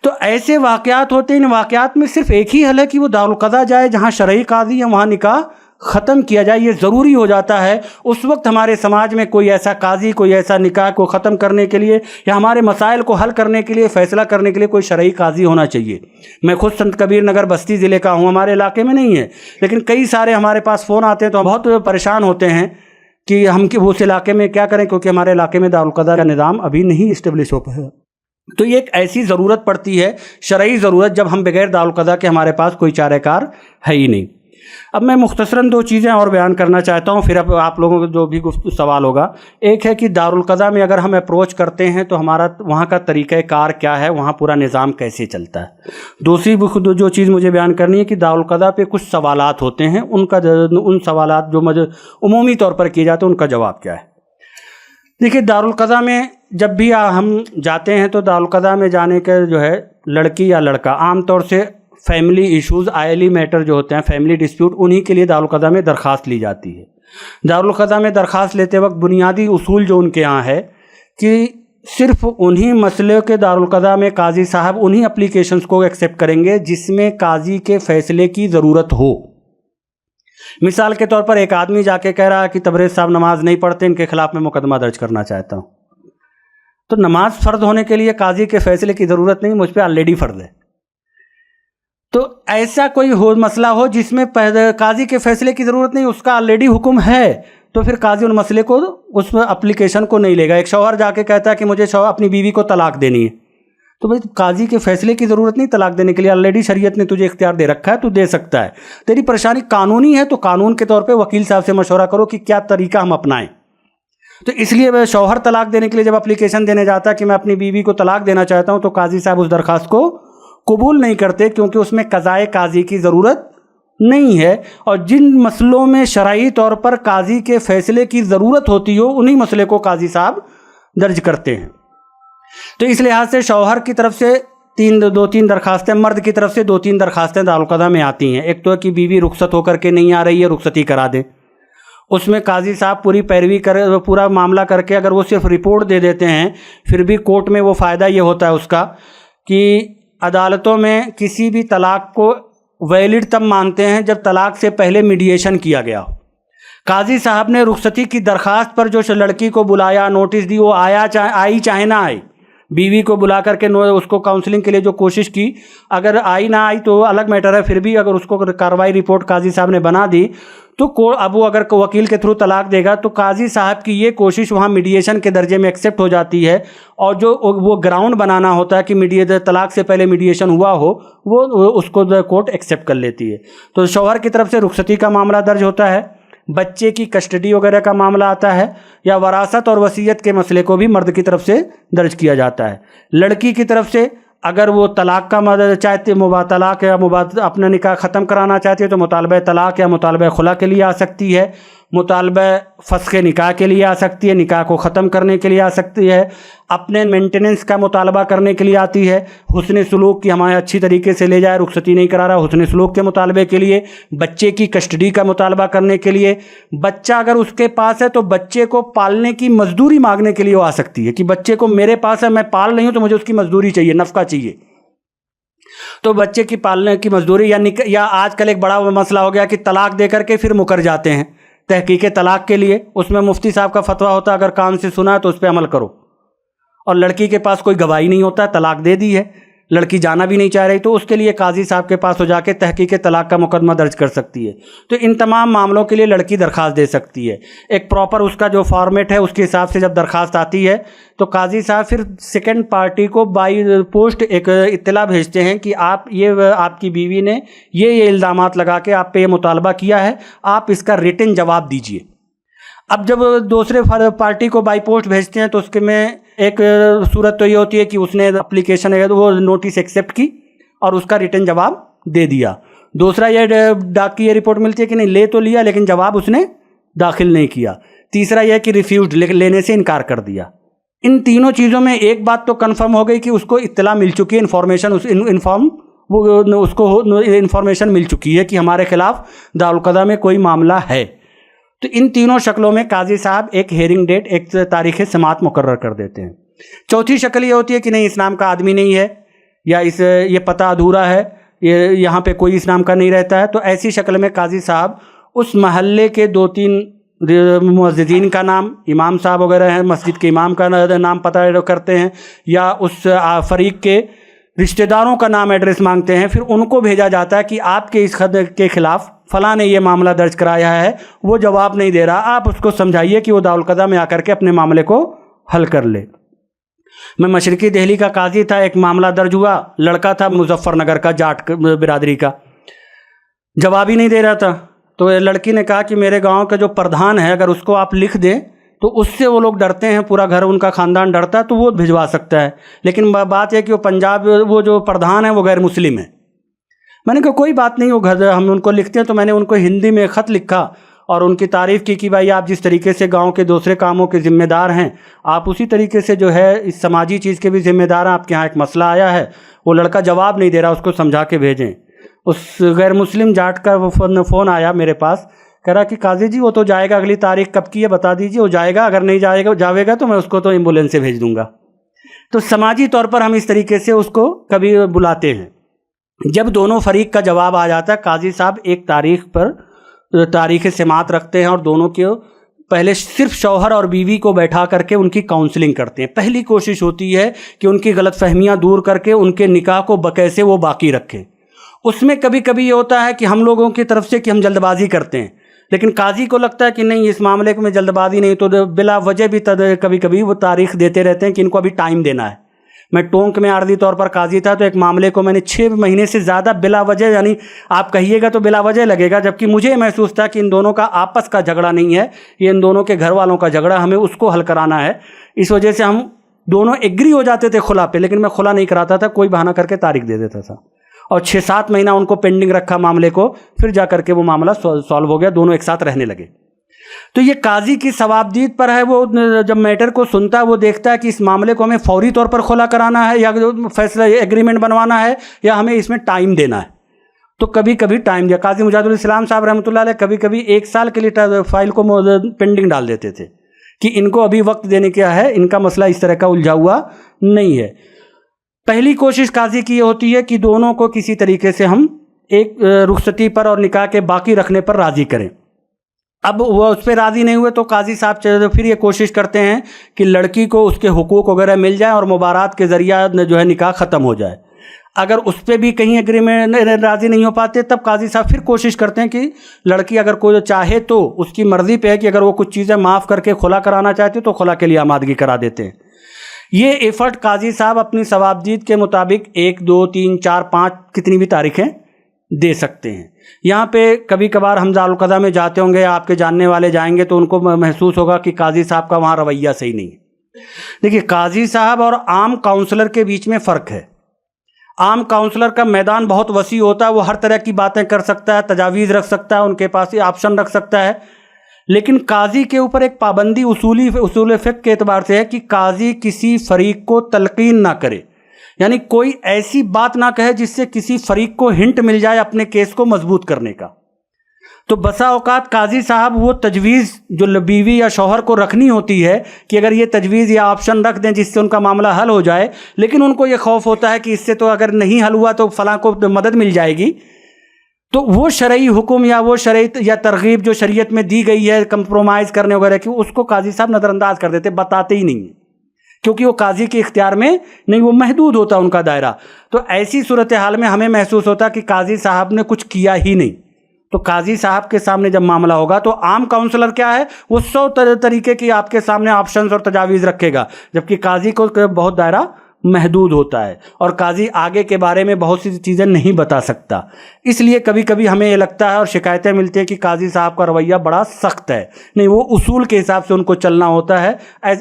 تو ایسے واقعات ہوتے ہیں. ان واقعات میں صرف ایک ہی حل ہے کہ وہ دارالقضاء جائے جہاں شرعی قاضی ہے، وہاں نکاح ختم کیا جائے. یہ ضروری ہو جاتا ہے. اس وقت ہمارے سماج میں کوئی ایسا قاضی، کوئی ایسا نکاح کو ختم کرنے کے لیے یا ہمارے مسائل کو حل کرنے کے لیے، فیصلہ کرنے کے لیے کوئی شرعی قاضی ہونا چاہیے. میں خود سنت کبیر نگر بستی ضلع کا ہوں، ہمارے علاقے میں نہیں ہے، لیکن کئی سارے ہمارے پاس فون آتے ہیں تو ہم بہت پریشان ہوتے ہیں کہ ہم اس علاقے میں کیا کریں، کیونکہ ہمارے علاقے میں دارالقضاء کا نظام ابھی نہیں اسٹیبلش ہو پایا. تو یہ ایک ایسی ضرورت پڑتی ہے، شرعی ضرورت، جب ہم بغیر دارالقضاء کے ہمارے پاس کوئی چارہ کار ہے ہی نہیں. اب میں مختصراً 2 چیزیں اور بیان کرنا چاہتا ہوں، پھر اب آپ لوگوں کو جو بھی سوال ہوگا. ایک ہے کہ دارالقضاء میں اگر ہم اپروچ کرتے ہیں تو ہمارا وہاں کا طریقہ کار کیا ہے، وہاں پورا نظام کیسے چلتا ہے. دوسری جو چیز مجھے بیان کرنی ہے کہ دارالقضاء پہ کچھ سوالات ہوتے ہیں، ان سوالات جو عمومی طور پر کیے جاتے ہیں ان کا جواب کیا ہے. دیکھیے، دارالقضاء میں جب بھی ہم جاتے ہیں تو دارالقضاء میں جانے کے جو ہے لڑکی یا لڑکا عام طور سے فیملی ایشوز، آئلی میٹر جو ہوتے ہیں، فیملی ڈسپیوٹ، انہی کے لیے دارالقضاء میں درخواست لی جاتی ہے. دارالقضاء میں درخواست لیتے وقت بنیادی اصول جو ان کے ہاں ہے کہ صرف انہی مسئلے کے دارالقضاء میں قاضی صاحب انہی اپلیکیشنز کو ایکسیپٹ کریں گے جس میں قاضی کے فیصلے کی ضرورت ہو. مثال کے طور پر ایک آدمی جا کے کہہ رہا ہے کہ تبریز صاحب نماز نہیں پڑھتے، ان کے خلاف میں مقدمہ درج کرنا چاہتا ہوں. تو نماز فرض ہونے کے لیے قاضی کے فیصلے کی ضرورت نہیں، مجھ پہ آلریڈی فرض ہے. تو ایسا کوئی مسئلہ ہو جس میں قاضی کے فیصلے کی ضرورت نہیں، اس کا آلریڈی حکم ہے، تو پھر قاضی ان مسئلے کو، اس اپلیکیشن کو نہیں لے گا. ایک شوہر جا کے کہتا ہے کہ مجھے اپنی بیوی کو طلاق دینی ہے، تو بھائی قاضی کے فیصلے کی ضرورت نہیں طلاق دینے کے لیے، آلریڈی شریعت نے تجھے اختیار دے رکھا ہے، تو دے سکتا ہے. تیری پریشانی قانونی ہے تو قانون کے طور پہ وکیل صاحب سے مشورہ کرو کہ کیا طریقہ ہم اپنائیں. تو اس لیے شوہر طلاق دینے کے لیے جب اپلیکیشن دینے جاتا ہے کہ میں اپنی بیوی کو طلاق دینا چاہتا ہوں، تو قاضی صاحب اس درخواست کو قبول نہیں کرتے، کیونکہ اس میں قضائے قاضی کی ضرورت نہیں ہے. اور جن مسئلوں میں شرعی طور پر قاضی کے فیصلے کی ضرورت ہوتی ہو، انہی مسئلے کو قاضی صاحب درج کرتے ہیں. تو اس لحاظ سے شوہر کی طرف سے 2-3 درخواستیں، مرد کی طرف سے 2-3 درخواستیں دارالقضاء میں آتی ہیں. ایک تو ہے کہ بیوی رخصت ہو کر کے نہیں آ رہی ہے، رخصتی کرا دیں. اس میں قاضی صاحب پوری پیروی کرے، پورا معاملہ کر کے اگر وہ صرف رپورٹ دے دیتے ہیں، پھر بھی کورٹ میں وہ فائدہ یہ ہوتا ہے اس کا کہ عدالتوں میں کسی بھی طلاق کو ویلڈ تب مانتے ہیں جب طلاق سے پہلے میڈیشن کیا گیا ہو. قاضی صاحب نے رخصتی کی درخواست پر جو لڑکی کو بلایا، نوٹس دی، وہ آئی چاہے نہ آئی، بیوی کو بلا کر کے اس کو کاؤنسلنگ کے لیے جو کوشش کی، اگر آئی نہ آئی تو الگ میٹر ہے، پھر بھی اگر اس کو کارروائی رپورٹ قاضی صاحب نے بنا دی تو اب وہ اگر وکیل کے تھرو طلاق دے گا تو قاضی صاحب کی یہ کوشش وہاں میڈیشن کے درجے میں ایکسیپٹ ہو جاتی ہے. اور جو وہ گراؤنڈ بنانا ہوتا ہے کہ طلاق سے پہلے میڈیشن ہوا ہو، وہ اس کو کورٹ ایکسیپٹ کر لیتی ہے. تو شوہر کی طرف سے رخصتی کا معاملہ درج ہوتا ہے، بچے کی کسٹڈی وغیرہ کا معاملہ آتا ہے، یا وراثت اور وصیت کے مسئلے کو بھی مرد کی طرف سے درج کیا جاتا ہے. لڑکی کی طرف سے اگر وہ طلاق کا چاہتے طلاق یا اپنا نکاح ختم کرانا چاہتی ہے تو مطالبہ طلاق یا مطالبہ خلا کے لیے آ سکتی ہے، مطالبہ فسخ نکاح کے لیے آ سکتی ہے، نکاح کو ختم کرنے کے لیے آ سکتی ہے، اپنے مینٹیننس کا مطالبہ کرنے کے لیے آتی ہے، حسن سلوک کی ہمیں اچھی طریقے سے لے جائے، رخصتی نہیں کرا رہا، حسن سلوک کے مطالبے کے لیے، بچے کی کسٹڈی کا مطالبہ کرنے کے لیے، بچہ اگر اس کے پاس ہے تو بچے کو پالنے کی مزدوری مانگنے کے لیے وہ آ سکتی ہے کہ بچے کو میرے پاس ہے، میں پال رہی ہوں تو مجھے اس کی مزدوری چاہیے، نفقہ چاہیے، تو بچے کی پالنے کی مزدوری یا آج کل ایک بڑا مسئلہ ہو گیا کہ طلاق دے کر کے پھر مکر جاتے ہیں تحقیق طلاق کے لیے، اس میں مفتی صاحب کا فتویٰ ہوتا ہے اگر کان سے سنا ہے تو اس پہ عمل کرو، اور لڑکی کے پاس کوئی گواہی نہیں ہوتا ہے، طلاق دے دی ہے، لڑکی جانا بھی نہیں چاہ رہی، تو اس کے لیے قاضی صاحب کے پاس ہو جا کے تحقیق طلاق کا مقدمہ درج کر سکتی ہے۔ تو ان تمام معاملوں کے لیے لڑکی درخواست دے سکتی ہے، ایک پراپر اس کا جو فارمیٹ ہے اس کے حساب سے جب درخواست آتی ہے تو قاضی صاحب پھر سیکنڈ پارٹی کو بائی پوسٹ ایک اطلاع بھیجتے ہیں کہ آپ کی بیوی نے یہ الزامات لگا کے آپ پہ یہ مطالبہ کیا ہے، آپ اس کا ریٹن جواب دیجیے۔ اب جب دوسرے پارٹی کو بائی پوسٹ بھیجتے ہیں تو اس کے میں ایک صورت تو یہ ہوتی ہے کہ اس نے اپلیکیشن ہے وہ نوٹس ایکسیپٹ کی اور اس کا ریٹن جواب دے دیا، دوسرا یہ ڈاک کی یہ رپورٹ ملتی ہے کہ نہیں لے تو لیا لیکن جواب اس نے داخل نہیں کیا، تیسرا یہ کہ ریفیوزڈ لینے سے انکار کر دیا۔ ان تینوں چیزوں میں ایک بات تو کنفرم ہو گئی کہ اس کو اطلاع مل چکی ہے، اس کو انفارمیشن مل چکی ہے کہ ہمارے خلاف دارالقضا میں کوئی معاملہ ہے۔ تو ان تینوں شکلوں میں قاضی صاحب ایک ہیئرنگ ڈیٹ، ایک تاریخ سماعت مقرر کر دیتے ہیں۔ چوتھی شکل یہ ہوتی ہے کہ نہیں اس نام کا آدمی نہیں ہے، یا یہ پتہ ادھورا ہے، یہاں پہ کوئی اس نام کا نہیں رہتا ہے، تو ایسی شکل میں قاضی صاحب اس محلے کے 2-3 معززین کا نام، امام صاحب وغیرہ ہیں مسجد کے امام کا نام پتہ کرتے ہیں، یا اس فریق کے رشتہ داروں کا نام ایڈریس مانگتے ہیں، پھر ان کو بھیجا جاتا ہے کہ آپ کے اس خط کے خلاف فلاں نے یہ معاملہ درج کرایا ہے، وہ جواب نہیں دے رہا، آپ اس کو سمجھائیے کہ وہ دارالقضا میں آ کر کے اپنے معاملے کو حل کر لے۔ میں مشرقی دہلی کا قاضی تھا، ایک معاملہ درج ہوا، لڑکا تھا مظفر نگر کا، جاٹ برادری کا، جواب ہی نہیں دے رہا تھا، تو لڑکی نے کہا کہ میرے گاؤں کا جو پردھان ہے اگر اس کو آپ لکھ دیں تو اس سے وہ لوگ ڈرتے ہیں، پورا گھر ان کا خاندان ڈرتا ہے، تو وہ بھجوا سکتا ہے، لیکن بات یہ کہ وہ جو پردھان ہے وہ غیر مسلم ہے۔ میں نے کہا کوئی بات نہیں، وہ گھر ہم ان کو لکھتے ہیں، تو میں نے ان کو ہندی میں خط لکھا اور ان کی تعریف کی کہ بھائی آپ جس طریقے سے گاؤں کے دوسرے کاموں کے ذمہ دار ہیں، آپ اسی طریقے سے جو ہے اس سماجی چیز کے بھی ذمہ دار ہیں، آپ کے ہاں ایک مسئلہ آیا ہے، وہ لڑکا جواب نہیں دے رہا، اس کو سمجھا کے بھیجیں۔ اس غیر مسلم جاٹ کا فون آیا میرے پاس، کہہ رہا کہ قاضی جی وہ تو جائے گا، اگلی تاریخ کب کی ہے بتا دیجیے، وہ جائے گا، اگر نہیں جاوے گا تو میں اس کو تو ایمبولینس سے بھیج دوں گا۔ تو سماجی طور پر ہم اس طریقے سے اس کو کبھی بلاتے ہیں۔ جب دونوں فریق کا جواب آ جاتا ہے، قاضی صاحب ایک تاریخ سماعت رکھتے ہیں اور دونوں کے پہلے صرف شوہر اور بیوی کو بیٹھا کر کے ان کی کاؤنسلنگ کرتے ہیں۔ پہلی کوشش ہوتی ہے کہ ان کی غلط فہمیاں دور کر کے ان کے نکاح کو کیسے وہ باقی رکھیں۔ اس میں کبھی کبھی یہ ہوتا ہے کہ ہم لوگوں کی طرف سے کہ ہم جلد بازی کرتے ہیں، لیکن قاضی کو لگتا ہے کہ نہیں اس معاملے میں جلد بازی نہیں، تو بلا وجہ بھی کبھی کبھی وہ تاریخ دیتے رہتے ہیں کہ ان کو ابھی ٹائم دینا ہے۔ میں ٹونک میں عارضی طور پر قاضی تھا، تو ایک معاملے کو میں نے 6 مہینے سے زیادہ بلا وجہ، یعنی آپ کہیے گا تو بلا وجہ لگے گا، جبکہ مجھے یہ محسوس تھا کہ ان دونوں کا آپس کا جھگڑا نہیں ہے، یہ ان دونوں کے گھر والوں کا جھگڑا، ہمیں اس کو حل کرانا ہے۔ اس وجہ سے ہم دونوں ایگری ہو جاتے تھے خلا پہ، لیکن میں خلا نہیں کراتا تھا، کوئی بہانہ کر کے تاریخ دے دیتا تھا، اور 6-7 مہینہ ان کو پینڈنگ رکھا معاملے کو، پھر جا کر کے وہ معاملہ سالو ہو گیا، دونوں ایک ساتھ رہنے لگے۔ تو یہ قاضی کی ثوابدید پر ہے، وہ جب میٹر کو سنتا ہے وہ دیکھتا ہے کہ اس معاملے کو ہمیں فوری طور پر خلا کرانا ہے، یا فیصلہ ایگریمنٹ بنوانا ہے، یا ہمیں اس میں ٹائم دینا ہے۔ تو کبھی کبھی ٹائم دیا، قاضی مجاہد الاسلام صاحب رحمۃ اللہ علیہ کبھی کبھی 1 سال کے لیے فائل کو پینڈنگ ڈال دیتے تھے کہ ان کو ابھی وقت دینے کیا ہے، ان کا مسئلہ اس طرح کا الجھا ہوا نہیں ہے۔ پہلی کوشش قاضی کی یہ ہوتی ہے کہ دونوں کو کسی طریقے سے ہم ایک رخصتی پر اور نکاح کے باقی رکھنے پر راضی کریں۔ اب وہ اس پہ راضی نہیں ہوئے تو قاضی صاحب پھر یہ کوشش کرتے ہیں کہ لڑکی کو اس کے حقوق وغیرہ مل جائیں اور مبارات کے ذریعہ جو ہے نکاح ختم ہو جائے۔ اگر اس پہ بھی کہیں ایگریمنٹ راضی نہیں ہو پاتے، تب قاضی صاحب پھر کوشش کرتے ہیں کہ لڑکی اگر کوئی چاہے تو اس کی مرضی پہ ہے کہ اگر وہ کچھ چیزیں معاف کر کے خلا کرانا چاہتے تو خلا کے لیے آمادگی کرا دیتے ہیں۔ یہ ایفرٹ قاضی صاحب اپنی ثوابدید کے مطابق 1 2 3 4 5 کتنی بھی تاریخیں دے سکتے ہیں۔ یہاں پہ کبھی کبھار ہم دارالقضا میں جاتے ہوں گے، آپ کے جاننے والے جائیں گے تو ان کو محسوس ہوگا کہ قاضی صاحب کا وہاں رویہ صحیح نہیں ہے۔ دیکھیے قاضی صاحب اور عام کاؤنسلر کے بیچ میں فرق ہے۔ عام کاؤنسلر کا میدان بہت وسیع ہوتا ہے، وہ ہر طرح کی باتیں کر سکتا ہے، تجاویز رکھ سکتا ہے، ان کے پاس یہ آپشن رکھ سکتا ہے، لیکن قاضی کے اوپر ایک پابندی اصول فقہ کے اعتبار سے ہے کہ قاضی کسی فریق کو تلقین نہ کرے، یعنی کوئی ایسی بات نہ کہے جس سے کسی فریق کو ہنٹ مل جائے اپنے کیس کو مضبوط کرنے کا۔ تو بسا اوقات قاضی صاحب وہ تجویز جو بیوی یا شوہر کو رکھنی ہوتی ہے کہ اگر یہ تجویز یا آپشن رکھ دیں جس سے ان کا معاملہ حل ہو جائے، لیکن ان کو یہ خوف ہوتا ہے کہ اس سے تو اگر نہیں حل ہوا تو فلاں کو مدد مل جائے گی، تو وہ شرعی حکم یا وہ شرعی یا ترغیب جو شریعت میں دی گئی ہے کمپرومائز کرنے وغیرہ کی، اس کو قاضی صاحب نظر انداز کر دیتے، بتاتے ہی نہیں ہیں، کیونکہ وہ قاضی کے اختیار میں نہیں، وہ محدود ہوتا ان کا دائرہ۔ تو ایسی صورتحال میں ہمیں محسوس ہوتا کہ قاضی صاحب نے کچھ کیا ہی نہیں۔ تو قاضی صاحب کے سامنے جب معاملہ ہوگا تو عام کاؤنسلر کیا ہے، وہ 100 طریقے کی آپ کے سامنے آپشنز اور تجاویز رکھے گا، جبکہ قاضی کو بہت دائرہ محدود ہوتا ہے، اور قاضی آگے کے بارے میں بہت سی چیزیں نہیں بتا سکتا۔ اس لیے کبھی کبھی ہمیں یہ لگتا ہے اور شکایتیں ملتی ہیں کہ قاضی صاحب کا رویہ بڑا سخت ہے، نہیں، وہ اصول کے حساب سے ان کو چلنا ہوتا ہے،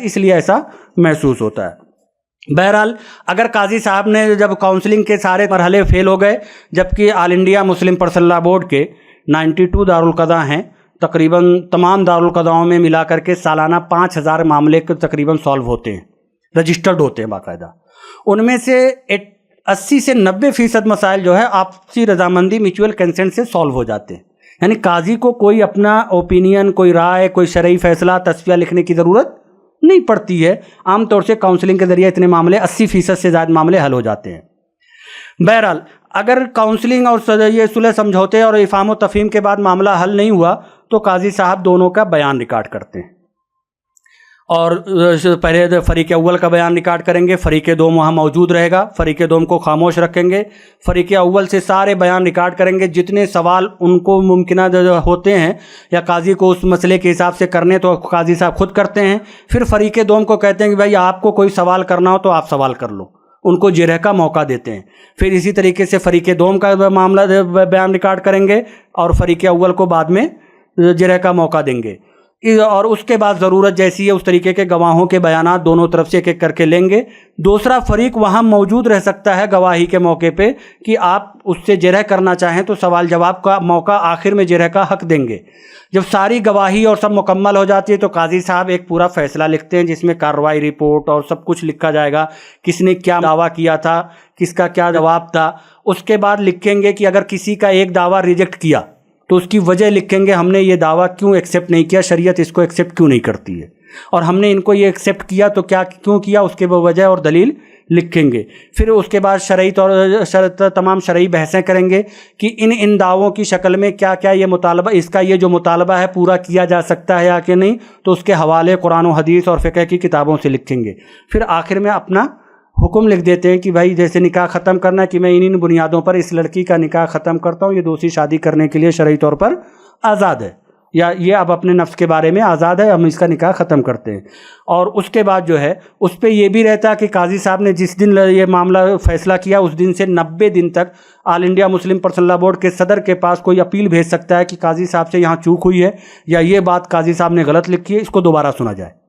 اس لیے ایسا محسوس ہوتا ہے۔ بہرحال اگر قاضی صاحب نے جب کاؤنسلنگ کے سارے مرحلے فیل ہو گئے، جبکہ All India Muslim Personal Law Board کے 92 دارالقضاء ہیں، تقریباً تمام دارالقضاؤں میں ملا کر کے سالانہ 5000 معاملے تقریباً سالو ہوتے ہیں، رجسٹرڈ ہوتے ہیں باقاعدہ۔ ان میں سے 80 سے 90% مسائل جو ہے آپسی رضامندی میوچول کنسنٹ سے سالو ہو جاتے ہیں، یعنی قاضی کو کوئی اپنا اوپینین، کوئی رائے، کوئی شرعی فیصلہ، تصفیہ لکھنے کی ضرورت نہیں پڑتی ہے۔ عام طور سے کاؤنسلنگ کے ذریعے اتنے معاملے 80% سے زائد معاملے حل ہو جاتے ہیں۔ بہرحال اگر کاؤنسلنگ اور یہ صلح سمجھوتے اور افہام و تفہیم کے بعد معاملہ حل نہیں ہوا تو قاضی صاحب دونوں کا بیان ریکارڈ کرتے ہیں، اور پہلے فریق اول کا بیان ریکارڈ کریں گے، فریق دوم وہاں موجود رہے گا، فریق دوم کو خاموش رکھیں گے، فریق اول سے سارے بیان ریکارڈ کریں گے، جتنے سوال ان کو ممکنہ ہوتے ہیں یا قاضی کو اس مسئلے کے حساب سے کرنے تو قاضی صاحب خود کرتے ہیں۔ پھر فریق دوم کو کہتے ہیں کہ بھائی آپ کو کوئی سوال کرنا ہو تو آپ سوال کر لو، ان کو جرح کا موقع دیتے ہیں۔ پھر اسی طریقے سے فریق دوم کا معاملہ بیان ریکارڈ کریں گے اور فریق اول کو بعد میں جرح کا موقع دیں گے، اور اس کے بعد ضرورت جیسی ہے اس طریقے کے گواہوں کے بیانات دونوں طرف سے ایک ایک کر کے لیں گے۔ دوسرا فریق وہاں موجود رہ سکتا ہے گواہی کے موقع پہ کہ آپ اس سے جرح کرنا چاہیں تو سوال جواب کا موقع آخر میں جرح کا حق دیں گے۔ جب ساری گواہی اور سب مکمل ہو جاتی ہے تو قاضی صاحب ایک پورا فیصلہ لکھتے ہیں جس میں کارروائی رپورٹ اور سب کچھ لکھا جائے گا، کس نے کیا دعویٰ کیا تھا، کس کا کیا جواب تھا۔ اس کے بعد لکھیں گے کہ اگر کسی کا ایک دعویٰ ریجیکٹ کیا تو اس کی وجہ لکھیں گے، ہم نے یہ دعویٰ کیوں ایکسیپٹ نہیں کیا، شریعت اس کو ایکسیپٹ کیوں نہیں کرتی ہے، اور ہم نے ان کو یہ ایکسیپٹ کیا تو کیوں کیا، اس کے وجہ اور دلیل لکھیں گے۔ پھر اس کے بعد تمام شرعی بحثیں کریں گے کہ ان دعووں کی شکل میں کیا کیا یہ مطالبہ، اس کا یہ جو مطالبہ ہے پورا کیا جا سکتا ہے یا کہ نہیں، تو اس کے حوالے قرآن و حدیث اور فقہ کی کتابوں سے لکھیں گے۔ پھر آخر میں اپنا حکم لکھ دیتے ہیں کہ بھائی جیسے نکاح ختم کرنا ہے کہ میں ان بنیادوں پر اس لڑکی کا نکاح ختم کرتا ہوں، یہ دوسری شادی کرنے کے لیے شرعی طور پر آزاد ہے، یا یہ اب اپنے نفس کے بارے میں آزاد ہے، ہم اس کا نکاح ختم کرتے ہیں۔ اور اس کے بعد جو ہے اس پہ یہ بھی رہتا ہے کہ قاضی صاحب نے جس دن یہ معاملہ فیصلہ کیا اس دن سے 90 دن تک All India Muslim Personal Law Board کے صدر کے پاس کوئی اپیل بھیج سکتا ہے کہ قاضی صاحب سے یہاں چوک ہوئی ہے یا یہ بات قاضی صاحب نے غلط لکھی ہے، اس کو دوبارہ سنا جائے۔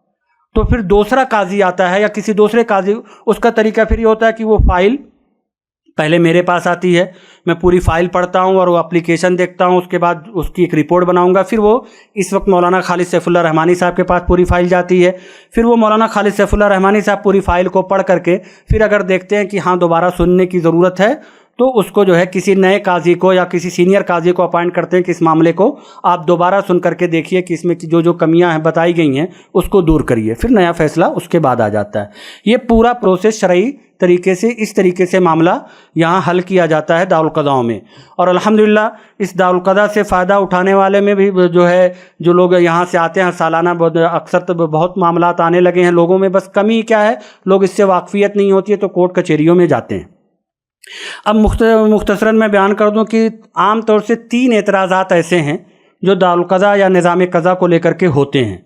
تو پھر دوسرا قاضی آتا ہے یا کسی دوسرے قاضی، اس کا طریقہ پھر یہ ہوتا ہے کہ وہ فائل پہلے میرے پاس آتی ہے، میں پوری فائل پڑھتا ہوں اور وہ اپلیکیشن دیکھتا ہوں، اس کے بعد اس کی ایک رپورٹ بناؤں گا۔ پھر وہ اس وقت مولانا خالد سیف اللہ رحمانی صاحب کے پاس پوری فائل جاتی ہے، پھر وہ مولانا خالد سیف اللہ رحمانی صاحب پوری فائل کو پڑھ کر کے پھر اگر دیکھتے ہیں کہ ہاں دوبارہ سننے کی ضرورت ہے تو اس کو جو ہے کسی نئے قاضی کو یا کسی سینئر قاضی کو اپائنٹ کرتے ہیں کہ اس معاملے کو آپ دوبارہ سن کر کے دیکھیے کہ اس میں جو کمیاں ہیں بتائی گئی ہیں اس کو دور کریے، پھر نیا فیصلہ اس کے بعد آ جاتا ہے۔ یہ پورا پروسیس شرعی طریقے سے اس طریقے سے معاملہ یہاں حل کیا جاتا ہے دارالقضاؤں میں، اور الحمدللہ اس دارالقضاء سے فائدہ اٹھانے والے میں بھی جو لوگ یہاں سے آتے ہیں سالانہ اکثر تو بہت معاملات آنے لگے ہیں لوگوں میں، بس کمی کیا ہے لوگ اس سے واقفیت نہیں ہوتی ہے تو کورٹ کچہریوں میں جاتے ہیں۔ اب مختصراً میں بیان کر دوں کہ عام طور سے 3 اعتراضات ایسے ہیں جو دارالقضاء یا نظام قضاء کو لے کر کے ہوتے ہیں،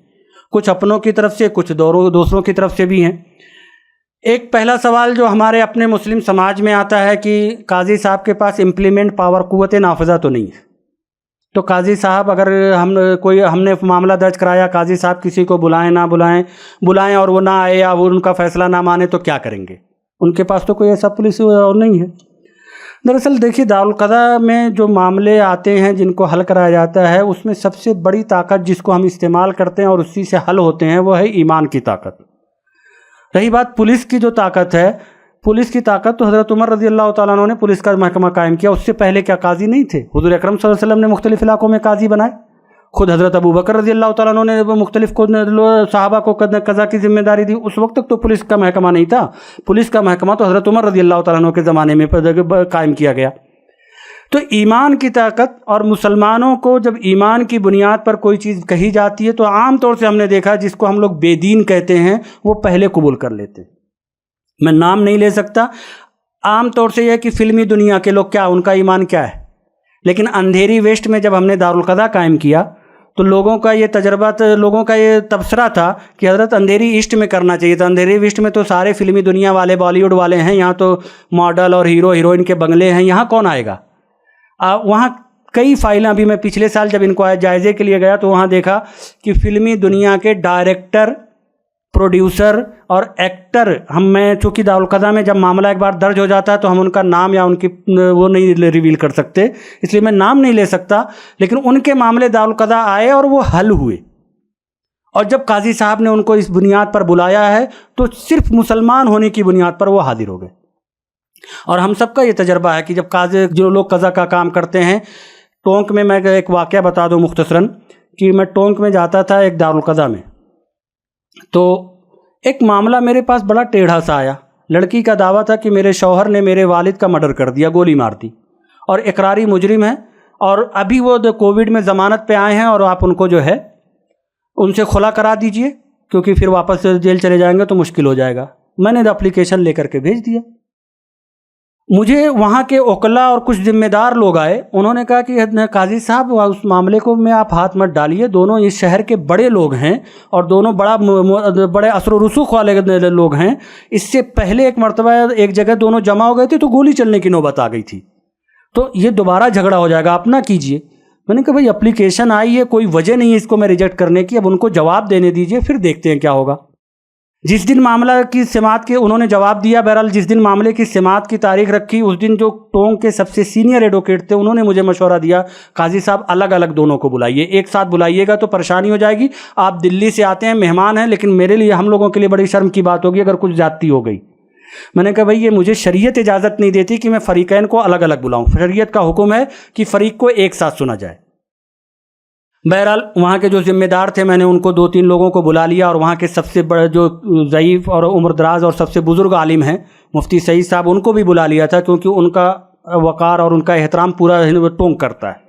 کچھ اپنوں کی طرف سے، کچھ دوسروں کی طرف سے بھی ہیں۔ ایک پہلا سوال جو ہمارے اپنے مسلم سماج میں آتا ہے کہ قاضی صاحب کے پاس امپلیمنٹ پاور، قوت نافذہ تو نہیں ہے، تو قاضی صاحب اگر ہم نے معاملہ درج کرایا، قاضی صاحب کسی کو بلائیں نہ بلائیں اور وہ نہ آئے یا وہ ان کا فیصلہ نہ مانے تو کیا کریں گے؟ ان کے پاس تو کوئی ایسا پولیسی اور نہیں ہے۔ دراصل دیکھیے دارالقضاء میں جو معاملے آتے ہیں جن کو حل کرایا جاتا ہے، اس میں سب سے بڑی طاقت جس کو ہم استعمال کرتے ہیں اور اسی سے حل ہوتے ہیں وہ ہے ایمان کی طاقت۔ رہی بات پولیس کی جو طاقت ہے، پولیس کی طاقت تو حضرت عمر رضی اللہ تعالیٰ عنہ نے پولیس کا محکمہ قائم کیا، اس سے پہلے کیا قاضی نہیں تھے؟ حضور اکرم صلی اللہ علیہ وسلم نے مختلف علاقوں میں قاضی بنائے، خود حضرت ابو بکر رضی اللہ تعالیٰ عنہ نے مختلف صحابہ کو قضا کی ذمہ داری دی۔ اس وقت تک تو پولیس کا محکمہ نہیں تھا، پولیس کا محکمہ تو حضرت عمر رضی اللہ تعالیٰ عنہ کے زمانے میں قائم کیا گیا۔ تو ایمان کی طاقت، اور مسلمانوں کو جب ایمان کی بنیاد پر کوئی چیز کہی جاتی ہے تو عام طور سے ہم نے دیکھا جس کو ہم لوگ بے دین کہتے ہیں وہ پہلے قبول کر لیتے ہیں۔ میں نام نہیں لے سکتا، عام طور سے یہ ہے کہ فلمی دنیا کے لوگ کیا ان کا ایمان کیا ہے، لیکن اندھیری ویسٹ میں جب ہم نے دارالقضاء قائم کیا تو لوگوں کا یہ تجربہ، لوگوں کا یہ تبصرہ تھا کہ حضرت اندھیری ایسٹ میں کرنا چاہیے تھا۔ اندھیری ایسٹ میں تو سارے فلمی دنیا والے، بالی ووڈ والے ہیں، یہاں تو ماڈل اور ہیرو ہیروئن کے بنگلے ہیں، یہاں کون آئے گا؟ وہاں کئی فائلیں، ابھی میں پچھلے سال جب ان کو جائزے کے لیے گیا تو وہاں دیکھا کہ فلمی دنیا کے ڈائریکٹر، پروڈیوسر اور ایکٹر، میں چونکہ دارالقضاء میں جب معاملہ ایک بار درج ہو جاتا ہے تو ہم ان کا نام یا ان کی وہ نہیں ریویل کر سکتے، اس لیے میں نام نہیں لے سکتا، لیکن ان کے معاملے دارالقضاء آئے اور وہ حل ہوئے۔ اور جب قاضی صاحب نے ان کو اس بنیاد پر بلایا ہے تو صرف مسلمان ہونے کی بنیاد پر وہ حاضر ہو گئے۔ اور ہم سب کا یہ تجربہ ہے کہ جب قاضی، جو لوگ قضا کا کام کرتے ہیں، ٹونک میں ایک واقعہ بتا دوں مختصراً کہ میں ٹونک میں جاتا تھا ایک دارالقضاء میں، تو ایک معاملہ میرے پاس بڑا ٹیڑھا سا آیا۔ لڑکی کا دعویٰ تھا کہ میرے شوہر نے میرے والد کا مرڈر کر دیا، گولی مار دی، اور اقراری مجرم ہے، اور ابھی وہ کووڈ میں ضمانت پہ آئے ہیں، اور آپ ان کو جو ہے ان سے خلا کرا دیجئے کیونکہ پھر واپس جیل چلے جائیں گے تو مشکل ہو جائے گا۔ میں نے اپلیکیشن لے کر کے بھیج دیا۔ مجھے وہاں کے وکلا اور کچھ ذمہ دار لوگ آئے، انہوں نے کہا کہ قاضی صاحب اس معاملے کو میں آپ ہاتھ مت ڈالیے، دونوں اس شہر کے بڑے لوگ ہیں اور دونوں بڑے اثر و رسوخ والے لوگ ہیں، اس سے پہلے ایک مرتبہ ایک جگہ دونوں جمع ہو گئے تھے تو گولی چلنے کی نوبت آ گئی تھی، تو یہ دوبارہ جھگڑا ہو جائے گا، آپ نہ کیجیے۔ میں نے کہا بھائی اپلیکیشن آئی ہے، کوئی وجہ نہیں ہے اس کو میں ریجیکٹ کرنے کی، اب ان کو جواب دینے دیجیے، پھر دیکھتے ہیں کیا ہوگا۔ جس دن معاملہ کی سماعت کے انہوں نے جواب دیا، بہرحال جس دن معاملے کی سماعت کی تاریخ رکھی، اس دن جو ٹونک کے سب سے سینئر ایڈوکیٹ تھے انہوں نے مجھے مشورہ دیا، قاضی صاحب الگ الگ دونوں کو بلائیے، ایک ساتھ بلائیے گا تو پریشانی ہو جائے گی، آپ دلی سے آتے ہیں، مہمان ہیں، لیکن میرے لیے، ہم لوگوں کے لیے بڑی شرم کی بات ہوگی اگر کچھ زیادتی ہو گئی۔ میں نے کہا بھائی یہ مجھے شریعت اجازت نہیں دیتی کہ میں فریقین کو الگ الگ بلاؤں، شریعت کا حکم ہے کہ فریق کو ایک ساتھ سنا جائے۔ بہرحال وہاں کے جو ذمہ دار تھے، میں نے ان کو 2-3 لوگوں کو بلا لیا، اور وہاں کے سب سے بڑے جو ضعیف اور عمر دراز اور سب سے بزرگ عالم ہیں مفتی سعید صاحب، ان کو بھی بلا لیا تھا کیونکہ ان کا وقار اور ان کا احترام پورا ٹونک کرتا ہے۔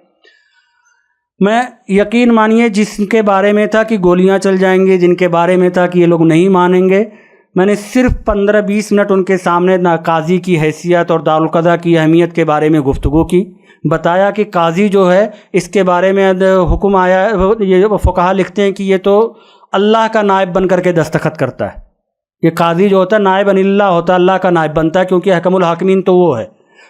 میں یقین مانیے جس کے بارے میں تھا کہ گولیاں چل جائیں گے، جن کے بارے میں تھا کہ یہ لوگ نہیں مانیں گے، میں نے صرف 15-20 منٹ ان کے سامنے قاضی کی حیثیت اور دارالقضاء کی اہمیت کے بارے میں گفتگو کی، بتایا کہ قاضی جو ہے اس کے بارے میں حکم آیا ہے، یہ فقہا لکھتے ہیں کہ یہ تو اللہ کا نائب بن کر کے دستخط کرتا ہے، یہ قاضی جو ہوتا ہے نائب ان اللہ ہوتا ہے، اللہ کا نائب بنتا ہے کیونکہ حکم الحاکمین تو وہ ہے۔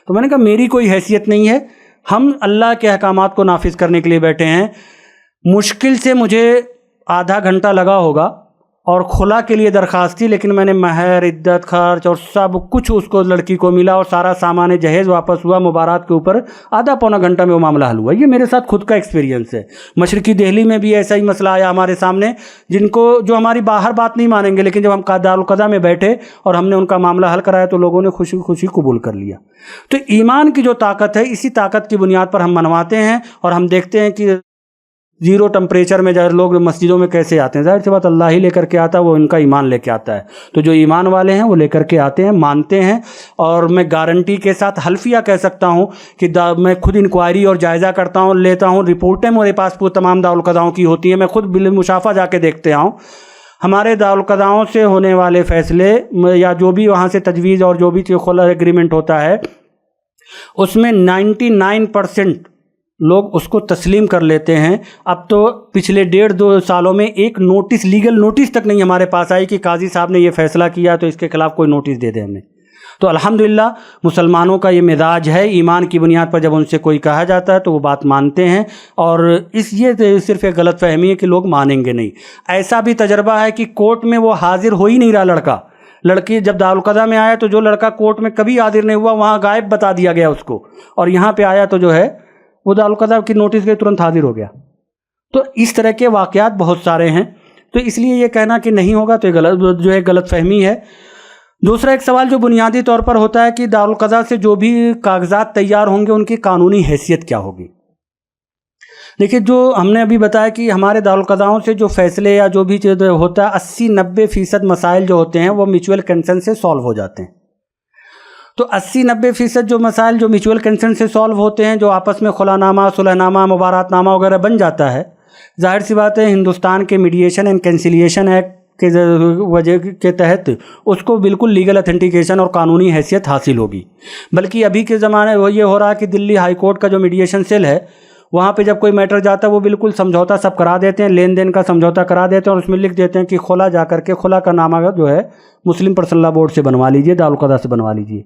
تو میں نے کہا میری کوئی حیثیت نہیں ہے، ہم اللہ کے احکامات کو نافذ کرنے کے لیے بیٹھے ہیں۔ مشکل سے مجھے آدھا گھنٹہ لگا ہوگا اور خلا کے لیے درخواست تھی، لیکن میں نے مہر، عدت، خرچ اور سب کچھ اس کو لڑکی کو ملا اور سارا سامان جہیز واپس ہوا، مبارات کے اوپر آدھا پونا گھنٹہ میں وہ معاملہ حل ہوا۔ یہ میرے ساتھ خود کا ایکسپیرینس ہے۔ مشرقی دہلی میں بھی ایسا ہی مسئلہ آیا ہمارے سامنے، جو ہماری باہر بات نہیں مانیں گے، لیکن جب ہم دارالقضاء میں بیٹھے اور ہم نے ان کا معاملہ حل کرایا تو لوگوں نے خوشی خوشی قبول کر لیا۔ تو ایمان کی جو طاقت ہے، اسی طاقت کی بنیاد پر ہم منواتے ہیں، اور ہم دیکھتے ہیں کہ زیرو ٹمپریچر میں جب لوگ مسجدوں میں کیسے آتے ہیں، ظاہر سی بات اللہ ہی لے کر کے آتا ہے، وہ ان کا ایمان لے کے آتا ہے۔ تو جو ایمان والے ہیں وہ لے کر کے آتے ہیں، مانتے ہیں، اور میں گارنٹی کے ساتھ حلفیہ کہہ سکتا ہوں کہ میں خود انکوائری اور جائزہ کرتا ہوں، لیتا ہوں، رپورٹیں میرے پاس تمام دارالقضاؤں کی ہوتی ہیں، میں خود بالمشافہ جا کے دیکھتے ہوں۔ ہمارے دارالقضاؤں سے ہونے والے فیصلے یا جو بھی وہاں سے تجویز اور جو بھی خلا ایگریمنٹ ہوتا ہے، اس میں 99% لوگ اس کو تسلیم کر لیتے ہیں۔ اب تو پچھلے 1.5-2 سالوں میں ایک نوٹس، لیگل نوٹس تک نہیں ہمارے پاس آئی کہ قاضی صاحب نے یہ فیصلہ کیا تو اس کے خلاف کوئی نوٹس دے دیں ہمیں۔ تو الحمدللہ مسلمانوں کا یہ مزاج ہے، ایمان کی بنیاد پر جب ان سے کوئی کہا جاتا ہے تو وہ بات مانتے ہیں، اور یہ صرف ایک غلط فہمی ہے کہ لوگ مانیں گے نہیں۔ ایسا بھی تجربہ ہے کہ کورٹ میں وہ حاضر ہو ہی نہیں رہا لڑکا، لڑکی جب دارالقضا میں آیا تو جو لڑکا کورٹ میں کبھی حاضر نہیں ہوا وہاں غائب بتا دیا گیا اس کو، اور یہاں پہ آیا تو جو ہے وہ دارالقضا کی نوٹس کے ترنت حاضر ہو گیا۔ تو اس طرح کے واقعات بہت سارے ہیں، تو اس لیے یہ کہنا کہ نہیں ہوگا تو یہ غلط فہمی ہے۔ دوسرا ایک سوال جو بنیادی طور پر ہوتا ہے کہ دارالقضا سے جو بھی کاغذات تیار ہوں گے ان کی قانونی حیثیت کیا ہوگی۔ دیکھیے، جو ہم نے ابھی بتایا کہ ہمارے دارالقضاؤں سے جو فیصلے یا جو بھی چیز ہوتا ہے 80-90% مسائل جو ہوتے ہیں وہ میوچول کنسنٹ سے سالو ہو جاتے ہیں۔ تو 80-90% جو مسائل جو میوچول کنسنٹ سے سالو ہوتے ہیں، جو آپس میں خلا نامہ، صلح نامہ، مبارات نامہ وغیرہ بن جاتا ہے، ظاہر سی بات ہے ہندوستان کے میڈیشن اینڈ کنسیلیشن ایکٹ کے وجہ کے تحت اس کو بالکل لیگل اتھینٹیکیشن اور قانونی حیثیت حاصل ہوگی۔ بلکہ ابھی کے زمانے وہ یہ ہو رہا ہے کہ دلی ہائی کورٹ کا جو میڈیشن سیل ہے وہاں پہ جب کوئی میٹر جاتا ہے وہ بالکل سمجھوتا سب کرا دیتے ہیں، لین دین کا سمجھوتا کرا دیتے ہیں، اور اس میں لکھ دیتے ہیں کہ خلا جا کر کے خلا کا نامہ جو ہے مسلم پرسنل لاء بورڈ سے بنوا لیجئے، دارالقضا سے بنوا لیجئے۔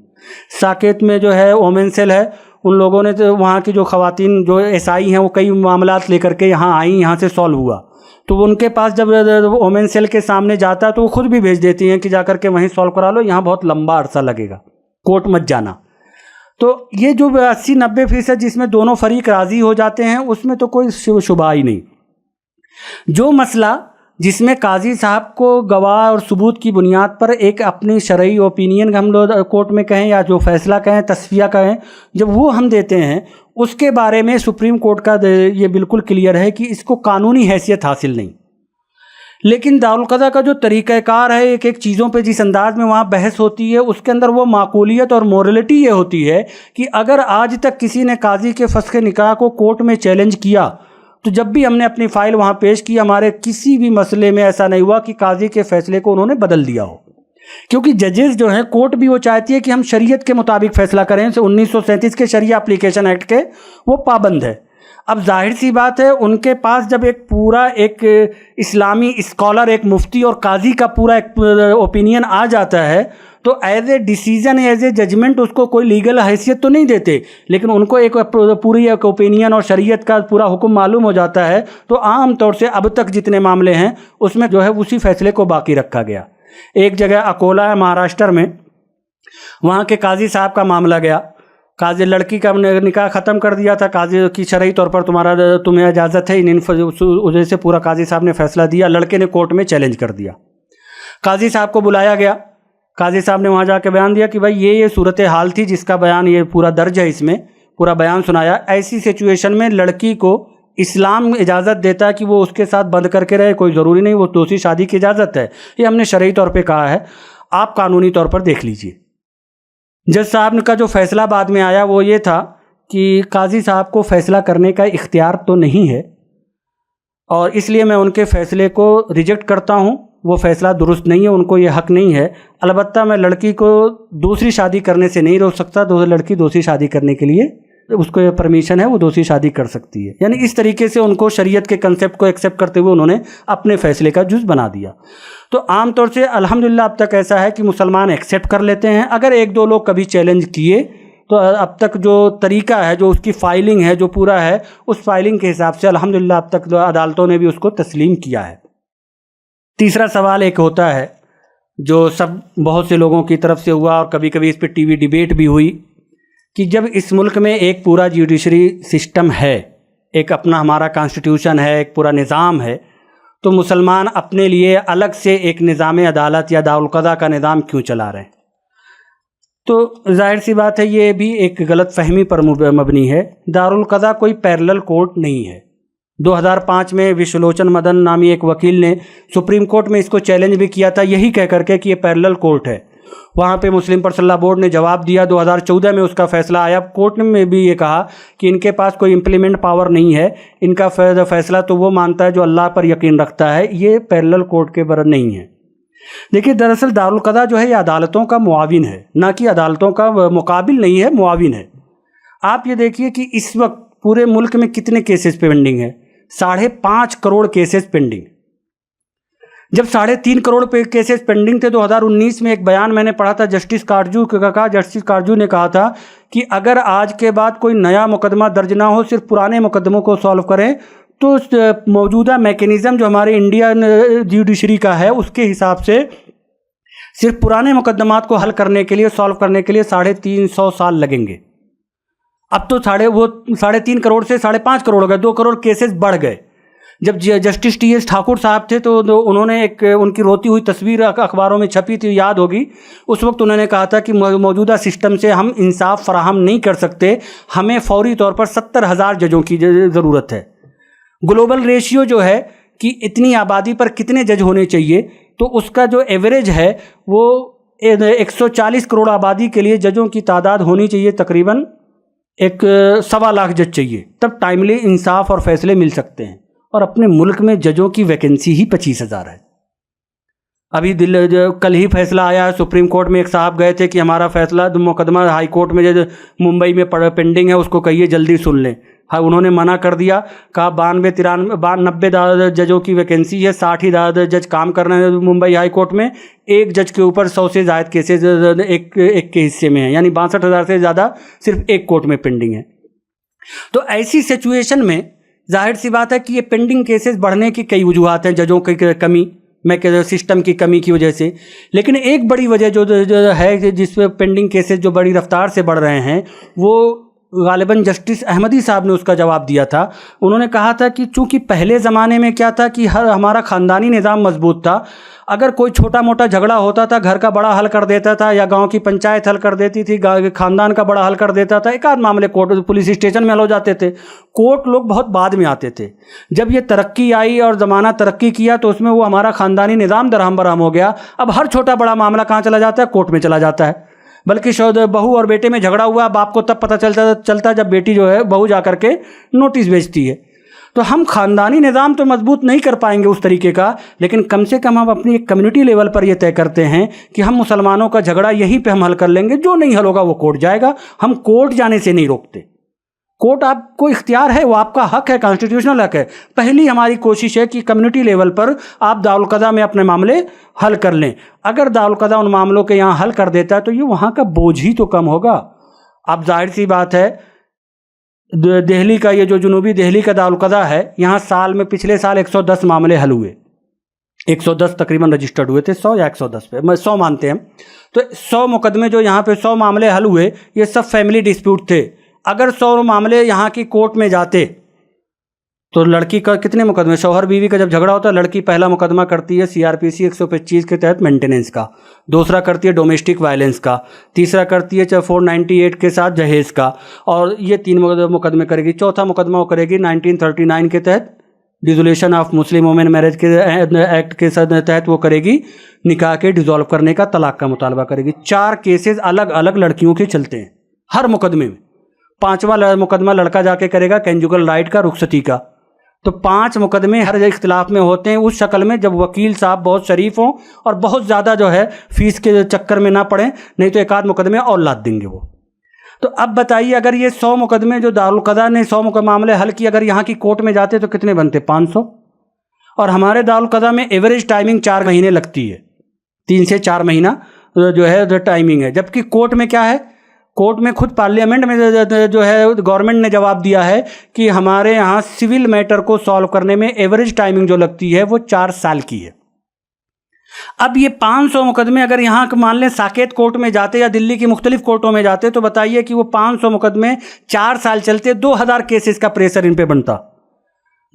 ساکیت میں جو ہے وومن سیل ہے، ان لوگوں نے تو وہاں کی جو خواتین جو ایسائی ہیں وہ کئی معاملات لے کر کے یہاں آئیں، یہاں سے سالو ہوا، تو ان کے پاس جب وومن سیل کے سامنے جاتا ہے تو وہ خود بھی بھیج دیتی ہیں کہ جا کر کے وہیں سالو کرا لو، یہاں بہت لمبا عرصہ لگے گا، کورٹ مت جانا۔ تو یہ جو 80-90% جس میں دونوں فریق راضی ہو جاتے ہیں اس میں تو کوئی شبہ ہی نہیں۔ جو مسئلہ جس میں قاضی صاحب کو گواہ اور ثبوت کی بنیاد پر ایک اپنی شرعی اوپینین ہم لوگ کورٹ میں کہیں یا جو فیصلہ کہیں، تصفیہ کہیں، جب وہ ہم دیتے ہیں اس کے بارے میں سپریم کورٹ کا یہ بالکل کلیئر ہے کہ اس کو قانونی حیثیت حاصل نہیں۔ لیکن دارالقضا کا جو طریقہ کار ہے ایک ایک چیزوں پہ جس انداز میں وہاں بحث ہوتی ہے اس کے اندر وہ معقولیت اور مورلٹی یہ ہوتی ہے کہ اگر آج تک کسی نے قاضی کے فسخ نکاح کو کورٹ میں چیلنج کیا تو جب بھی ہم نے اپنی فائل وہاں پیش کی ہمارے کسی بھی مسئلے میں ایسا نہیں ہوا کہ قاضی کے فیصلے کو انہوں نے بدل دیا ہو، کیونکہ ججز جو ہیں کورٹ بھی وہ چاہتی ہے کہ ہم شریعت کے مطابق فیصلہ کریں، 1937 کے شریعہ اپلیکیشن ایکٹ کے وہ پابند ہے۔ اب ظاہر سی بات ہے ان کے پاس جب ایک پورا ایک اسلامی اسکالر، ایک مفتی اور قاضی کا پورا ایک اوپینین آ جاتا ہے تو as a decision, as a judgment اس کو کوئی لیگل حیثیت تو نہیں دیتے، لیکن ان کو ایک پوری ایک اوپینین اور شریعت کا پورا حکم معلوم ہو جاتا ہے، تو عام طور سے اب تک جتنے معاملے ہیں اس میں جو ہے اسی فیصلے کو باقی رکھا گیا۔ ایک جگہ اکولا ہے مہاراشٹر میں، وہاں کے قاضی صاحب کا معاملہ گیا، قاضی لڑکی کا نکاح ختم کر دیا تھا، قاضی کی شرعی طور پر تمہیں اجازت ہے، ان وجہ سے پورا قاضی صاحب نے فیصلہ دیا، لڑکے نے کورٹ میں چیلنج کر دیا، قاضی صاحب کو بلایا گیا، قاضی صاحب نے وہاں جا کے بیان دیا کہ بھائی یہ صورتحال تھی جس کا بیان یہ پورا درج ہے، اس میں پورا بیان سنایا۔ ایسی سچویشن میں لڑکی کو اسلام اجازت دیتا ہے کہ وہ اس کے ساتھ بند کر کے رہے، کوئی ضروری نہیں وہ دوسری شادی کی اجازت ہے، یہ ہم نے شرعی طور پہ کہا ہے، آپ قانونی طور پر دیکھ لیجئے۔ جج صاحب کا جو فیصلہ بعد میں آیا وہ یہ تھا کہ قاضی صاحب کو فیصلہ کرنے کا اختیار تو نہیں ہے اور اس لیے میں ان کے فیصلے کو ریجیکٹ کرتا ہوں، وہ فیصلہ درست نہیں ہے، ان کو یہ حق نہیں ہے۔ البتہ میں لڑکی کو دوسری شادی کرنے سے نہیں روک سکتا، لڑکی دوسری شادی کرنے کے لیے اس کو یہ پرمیشن ہے، وہ دوسری شادی کر سکتی ہے۔ یعنی اس طریقے سے ان کو شریعت کے کنسیپٹ کو ایکسیپٹ کرتے ہوئے انہوں نے اپنے فیصلے کا جز بنا دیا۔ تو عام طور سے الحمدللہ اب تک ایسا ہے کہ مسلمان ایکسیپٹ کر لیتے ہیں، اگر ایک دو لوگ کبھی چیلنج کیے تو اب تک جو طریقہ ہے، جو اس کی فائلنگ ہے، جو پورا ہے، اس فائلنگ کے حساب سے الحمدللہ اب تک عدالتوں نے بھی اس کو تسلیم کیا ہے۔ تیسرا سوال ایک ہوتا ہے جو بہت سے لوگوں کی طرف سے ہوا اور کبھی کبھی اس پہ ٹی وی ڈیبیٹ بھی ہوئی کہ جب اس ملک میں ایک پورا جوڈیشری سسٹم ہے، ایک اپنا ہمارا کانسٹیٹیوشن ہے، ایک پورا نظام ہے، تو مسلمان اپنے لیے الگ سے ایک نظام عدالت یا دارالقضا کا نظام کیوں چلا رہے ہیں؟ تو ظاہر سی بات ہے یہ بھی ایک غلط فہمی پر مبنی ہے۔ دارالقضا کوئی پیرلل کورٹ نہیں ہے۔ 2005 میں وشلوچن مدن نامی ایک وکیل نے سپریم کورٹ میں اس کو چیلنج بھی کیا تھا، یہی کہہ کر کے کہ یہ پیرلل کورٹ ہے۔ وہاں پہ مسلم پرسنل لاء بورڈ نے جواب دیا، 2014 میں اس کا فیصلہ آیا، کورٹ میں بھی یہ کہا کہ ان کے پاس کوئی امپلیمنٹ پاور نہیں ہے، ان کا فیصلہ تو وہ مانتا ہے جو اللہ پر یقین رکھتا ہے، یہ پیرلل کورٹ کے برابر نہیں ہے۔ دیکھیے دراصل دارالقضا جو ہے یہ عدالتوں کا معاون ہے، نہ کہ عدالتوں کا مقابل نہیں ہے، معاون ہے۔ آپ یہ دیکھیے کہ اس وقت پورے ملک میں کتنے کیسز پینڈنگ ہیں، 5.5 کروڑ کیسز پینڈنگ۔ جب 3.5 کروڑ کیسز پینڈنگ تھے 2019 میں ایک بیان میں نے پڑھا تھا جسٹس کارجو کا، جسٹس کارجو نے کہا تھا کہ اگر آج کے بعد کوئی نیا مقدمہ درج نہ ہو، صرف پرانے مقدموں کو سالو کریں تو موجودہ میکینزم جو ہمارے انڈین جوڈیشری کا ہے اس کے حساب سے صرف پرانے مقدمات کو حل کرنے کے لیے، سالو کرنے کے لیے 350 سال لگیں گے۔ اب تو 3.5 کروڑ سے 5.5 کروڑ ہو گئے، 2 کروڑ کیسز بڑھ گئے۔ جب جسٹس ٹی ایس ٹھاکر صاحب تھے تو انہوں نے ان کی روتی ہوئی تصویر اخباروں میں چھپی تھی، یاد ہوگی، اس وقت انہوں نے کہا تھا کہ موجودہ سسٹم سے ہم انصاف فراہم نہیں کر سکتے، ہمیں فوری طور پر 70,000 ججوں کی ضرورت ہے۔ گلوبل ریشیو جو ہے کہ اتنی آبادی پر کتنے جج ہونے چاہیے، تو اس کا جو ایوریج ہے وہ 140 کروڑ آبادی کے لیے ججوں کی تعداد ہونی چاہیے، تقریباً 1.25 لاکھ جج چاہیے، تب ٹائملی انصاف اور فیصلے مل سکتے ہیں۔ اور اپنے ملک میں ججوں کی ویکنسی ہی 25,000 ہے۔ ابھی کل ہی فیصلہ آیا ہے سپریم کورٹ میں، ایک صاحب گئے تھے کہ ہمارا فیصلہ مقدمہ ہائی کورٹ میں جو ممبئی میں پینڈنگ ہے اس کو کہیے جلدی سن لیں۔ انہوں نے منع کر دیا، کہا 92 ججوں کی ویکنسی ہے، 60 جج کام کر رہے ہیں ممبئی ہائی کورٹ میں، ایک جج کے اوپر 100 سے زائد کیسز ایک کے حصے میں ہیں، یعنی 62,000 سے زیادہ صرف ایک کورٹ میں پینڈنگ ہے۔ تو ایسی سچویشن میں ظاہر سی بات ہے کہ یہ پینڈنگ کیسز بڑھنے کی کئی وجوہات ہیں، ججوں کی کمی، میں کہ سسٹم کی کمی کی وجہ سے، لیکن ایک بڑی وجہ جو ہے جس پہ پینڈنگ کیسز جو بڑی رفتار سے بڑھ رہے ہیں، وہ غالباً جسٹس احمدی صاحب نے اس کا جواب دیا تھا۔ انہوں نے کہا تھا کہ چونکہ پہلے زمانے میں کیا تھا کہ ہمارا خاندانی نظام مضبوط تھا، اگر کوئی چھوٹا موٹا جھگڑا ہوتا تھا گھر کا بڑا حل کر دیتا تھا، یا گاؤں کی پنچایت حل کر دیتی تھی، خاندان کا بڑا حل کر دیتا تھا، ایک آدھ معاملے کورٹ پولیس اسٹیشن میں حل ہو جاتے تھے، کورٹ لوگ بہت بعد میں آتے تھے۔ جب یہ ترقی آئی اور زمانہ ترقی کیا تو اس میں وہ ہمارا خاندانی نظام درہم برہم ہو گیا، اب ہر چھوٹا بڑا معاملہ کہاں چلا جاتا ہے؟ کورٹ میں چلا جاتا ہے۔ بلکہ بہو اور بیٹے میں جھگڑا ہوا، باپ کو تب پتہ چلتا جب بیٹی جو ہے بہو جا کر کے نوٹس بھیجتی ہے۔ تو ہم خاندانی نظام تو مضبوط نہیں کر پائیں گے اس طریقے کا، لیکن کم سے کم ہم اپنی ایک کمیونٹی لیول پر یہ طے کرتے ہیں کہ ہم مسلمانوں کا جھگڑا یہیں پہ ہم حل کر لیں گے، جو نہیں حل ہوگا وہ کورٹ جائے گا، ہم کورٹ جانے سے نہیں روکتے۔ کورٹ آپ کو اختیار ہے، وہ آپ کا حق ہے، کانسٹیٹیوشنل حق ہے۔ پہلی ہماری کوشش ہے کہ کمیونٹی لیول پر آپ دارالقضا میں اپنے معاملے حل کر لیں۔ اگر دارالقضا ان معاملوں کے یہاں حل کر دیتا ہے تو یہ وہاں کا بوجھ ہی تو کم ہوگا۔ اب ظاہر سی بات ہے دہلی کا یہ جو جنوبی دہلی کا دارالقضا ہے، یہاں سال میں پچھلے سال 110 معاملے حل ہوئے، 110 تقریباً رجسٹرڈ ہوئے تھے، 100 یا 110 پہ 100 مانتے ہیں تو 100 مقدمے جو یہاں پہ 100 معاملے حل ہوئے، یہ سب فیملی ڈسپیوٹ تھے۔ اگر 100 معاملے یہاں کی کورٹ میں جاتے تو لڑکی کا کتنے مقدمے، شوہر بیوی کا جب جھگڑا ہوتا ہے لڑکی پہلا مقدمہ کرتی ہے CRPC 125 کے تحت مینٹیننس کا، دوسرا کرتی ہے ڈومیسٹک وائلنس کا، تیسرا کرتی ہے 498 کے ساتھ جہیز کا، اور یہ 3 مقدمے کرے گی۔ چوتھا مقدمہ وہ کرے گی 1939 کے تحت ڈیزولیشن آف مسلم وومن میرج کے ایکٹ کے تحت، وہ کرے گی نکاح کے ڈیزالو کرنے کا، طلاق کا مطالبہ کرے گی۔ 4 کیسز الگ الگ لڑکیوں کے چلتے ہیں ہر مقدمے میں۔ 5واں مقدمہ لڑکا جا کے کرے گا کنجوگل رائٹ کا، رخصتی کا۔ تو 5 مقدمے ہر اختلاف میں ہوتے ہیں اس شکل میں جب وکیل صاحب بہت شریف ہوں اور بہت زیادہ جو ہے فیس کے چکر میں نہ پڑیں، نہیں تو ایک آدھ مقدمے اور لاد دیں گے وہ۔ تو اب بتائیے اگر یہ 100 مقدمے جو دارالقضا نے 100 معاملے حل کیے اگر یہاں کی کورٹ میں جاتے تو کتنے بنتے؟ 500۔ اور ہمارے دارالقضا میں ایوریج ٹائمنگ 4 مہینے لگتی ہے، 3 سے 4 مہینہ جو ہے ٹائمنگ ہے، جبکہ کورٹ میں کیا ہے؟ کورٹ میں خود پارلیمنٹ میں جو ہے گورنمنٹ نے جواب دیا ہے کہ ہمارے یہاں سول میٹر کو سالو کرنے میں ایوریج ٹائمنگ جو لگتی ہے وہ 4 سال کی ہے۔ اب یہ 500 مقدمے اگر یہاں مان لیں ساکیت کورٹ میں جاتے یا دلی کی مختلف کورٹوں میں جاتے تو بتائیے کہ وہ 500 مقدمے 4 سال چلتے، 2000 کیسز کا پریشر ان پہ بنتا،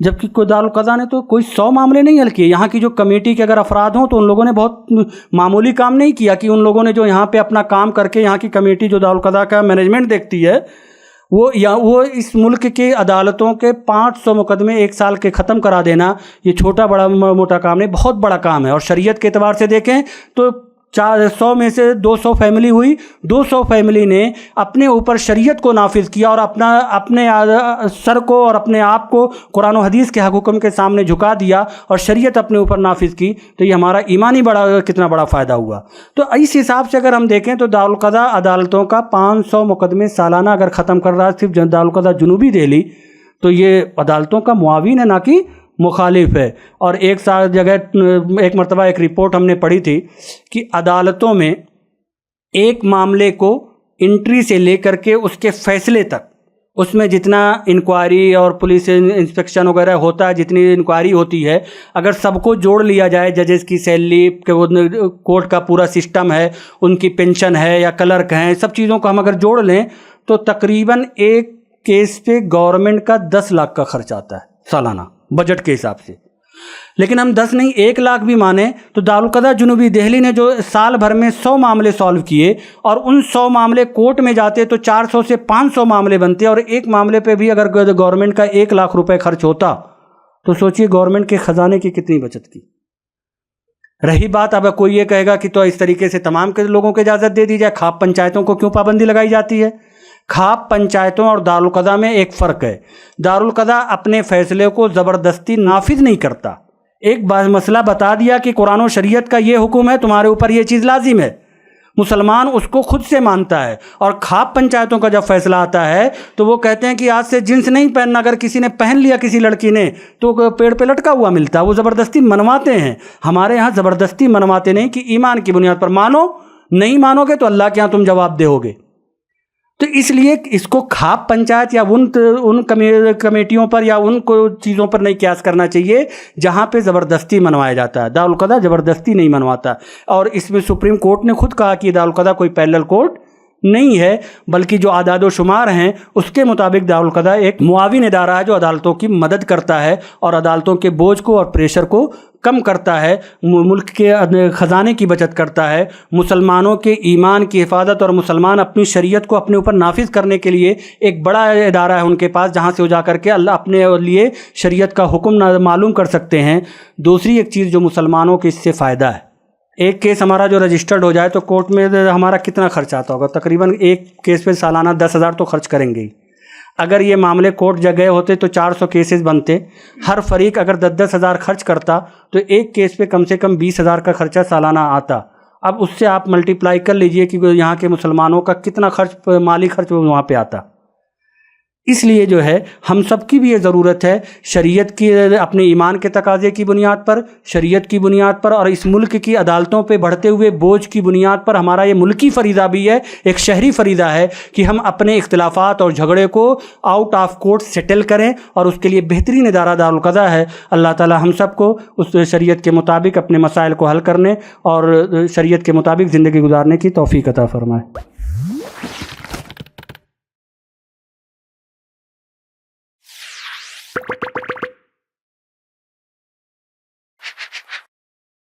جبکہ کوئی دارالقضا نے تو کوئی 100 معاملے نہیں حل کیے۔ یہاں کی جو کمیٹی کے اگر افراد ہوں تو ان لوگوں نے بہت معمولی کام نہیں کیا کہ ان لوگوں نے جو یہاں پہ اپنا کام کر کے یہاں کی کمیٹی جو دارالقضا کا مینجمنٹ دیکھتی ہے وہ اس ملک کی عدالتوں کے 500 مقدمے 1 سال کے ختم کرا دینا، یہ چھوٹا بڑا موٹا کام نہیں، بہت بڑا کام ہے۔ اور شریعت کے اعتبار سے دیکھیں تو 100 میں سے 200 فیملی ہوئی، 200 فیملی نے اپنے اوپر شریعت کو نافذ کیا اور اپنے سر کو اور اپنے آپ کو قرآن و حدیث کے حکم کے سامنے جھکا دیا اور شریعت اپنے اوپر نافذ کی، تو یہ ہمارا ایمانی کتنا بڑا فائدہ ہوا۔ تو اس حساب سے اگر ہم دیکھیں تو دارالقضا عدالتوں کا 500 مقدمے سالانہ اگر ختم کر رہا ہے صرف دارالقضا جنوبی دہلی، تو یہ عدالتوں کا معاون ہے نہ کہ مخالف ہے۔ اور ایک مرتبہ ایک رپورٹ ہم نے پڑھی تھی کہ عدالتوں میں ایک معاملے کو انٹری سے لے کر کے اس کے فیصلے تک اس میں جتنا انکوائری اور پولیس انسپیکشن وغیرہ ہوتا ہے، جتنی انکوائری ہوتی ہے، اگر سب کو جوڑ لیا جائے، ججز کی سیلری کہ وہ کورٹ کا پورا سسٹم ہے، ان کی پینشن ہے یا کلرک ہیں، سب چیزوں کو ہم اگر جوڑ لیں تو تقریباً ایک کیس پہ گورنمنٹ کا 10 لاکھ کا خرچ آتا ہے سالانہ بجٹ کے حساب سے۔ لیکن ہم 10 نہیں 1 لاکھ بھی مانیں تو دارالقضا جنوبی دہلی نے جو سال بھر میں 100 معاملے سالو کیے اور ان 100 معاملے کورٹ میں جاتے تو 400 سے 500 معاملے بنتے، اور ایک معاملے پہ بھی اگر گورنمنٹ کا 1 لاکھ روپے خرچ ہوتا تو سوچئے گورنمنٹ کے خزانے کی کتنی بچت کی۔ رہی بات، اب کوئی یہ کہے گا کہ تو اس طریقے سے تمام کے لوگوں کو اجازت دے دی جائے، کھاپ پنچایتوں کو کیوں پابندی لگائی جاتی ہے؟ کھاپ پنچایتوں اور دارالقضا میں ایک فرق ہے۔ دارالقضا اپنے فیصلے کو زبردستی نافذ نہیں کرتا، ایک مسئلہ بتا دیا کہ قرآن و شریعت کا یہ حکم ہے، تمہارے اوپر یہ چیز لازم ہے، مسلمان اس کو خود سے مانتا ہے۔ اور کھاپ پنچایتوں کا جب فیصلہ آتا ہے تو وہ کہتے ہیں کہ آج سے جنس نہیں پہننا، اگر کسی نے پہن لیا کسی لڑکی نے تو پیڑ پہ لٹکا ہوا ملتا، وہ زبردستی منواتے ہیں۔ ہمارے ہاں زبردستی منواتے نہیں کہ ایمان کی بنیاد پر مانو، نہیں مانو گے تو اللہ کے ہاں تم جواب دے ہوگے۔ تو اس لیے اس کو کھاپ پنچایت یا ان کمیٹیوں پر یا ان کو چیزوں پر نہیں قیاس کرنا چاہیے جہاں پہ زبردستی منوایا جاتا ہے۔ دارالقضا زبردستی نہیں منواتا، اور اس میں سپریم کورٹ نے خود کہا کہ دارالقضا کوئی پیرلل کورٹ نہیں ہے، بلکہ جو اعداد و شمار ہیں اس کے مطابق دارالقضا ایک معاون ادارہ ہے جو عدالتوں کی مدد کرتا ہے اور عدالتوں کے بوجھ کو اور پریشر کو کم کرتا ہے، ملک کے خزانے کی بچت کرتا ہے، مسلمانوں کے ایمان کی حفاظت اور مسلمان اپنی شریعت کو اپنے اوپر نافذ کرنے کے لیے ایک بڑا ادارہ ہے ان کے پاس، جہاں سے وہ جا کر کے اللہ اپنے لیے شریعت کا حکم معلوم کر سکتے ہیں۔ دوسری ایک چیز جو مسلمانوں کے اس سے فائدہ ہے، ایک کیس ہمارا جو رجسٹرڈ ہو جائے تو کورٹ میں ہمارا کتنا خرچ آتا ہوگا؟ تقریباً ایک کیس پہ سالانہ 10,000 تو خرچ کریں گے ہی۔ اگر یہ معاملے کورٹ گئے ہوتے تو 400 کیسز بنتے، ہر فریق اگر 10,000 خرچ کرتا تو ایک کیس پہ کم سے کم 20,000 کا خرچہ سالانہ آتا۔ اب اس سے آپ ملٹیپلائی کر لیجئے کہ یہاں کے مسلمانوں کا کتنا خرچ، مالی خرچ وہاں پہ آتا۔ اس لیے جو ہے ہم سب کی بھی یہ ضرورت ہے، شریعت کی اپنے ایمان کے تقاضے کی بنیاد پر، شریعت کی بنیاد پر اور اس ملک کی عدالتوں پہ بڑھتے ہوئے بوجھ کی بنیاد پر، ہمارا یہ ملکی فریضہ بھی ہے، ایک شہری فریضہ ہے کہ ہم اپنے اختلافات اور جھگڑے کو آؤٹ آف کورٹ سیٹل کریں، اور اس کے لیے بہترین ادارہ دارالقضا ہے۔ اللہ تعالی ہم سب کو اس شریعت کے مطابق اپنے مسائل کو حل کرنے اور شریعت کے مطابق زندگی گزارنے کی توفیق عطا فرمائے۔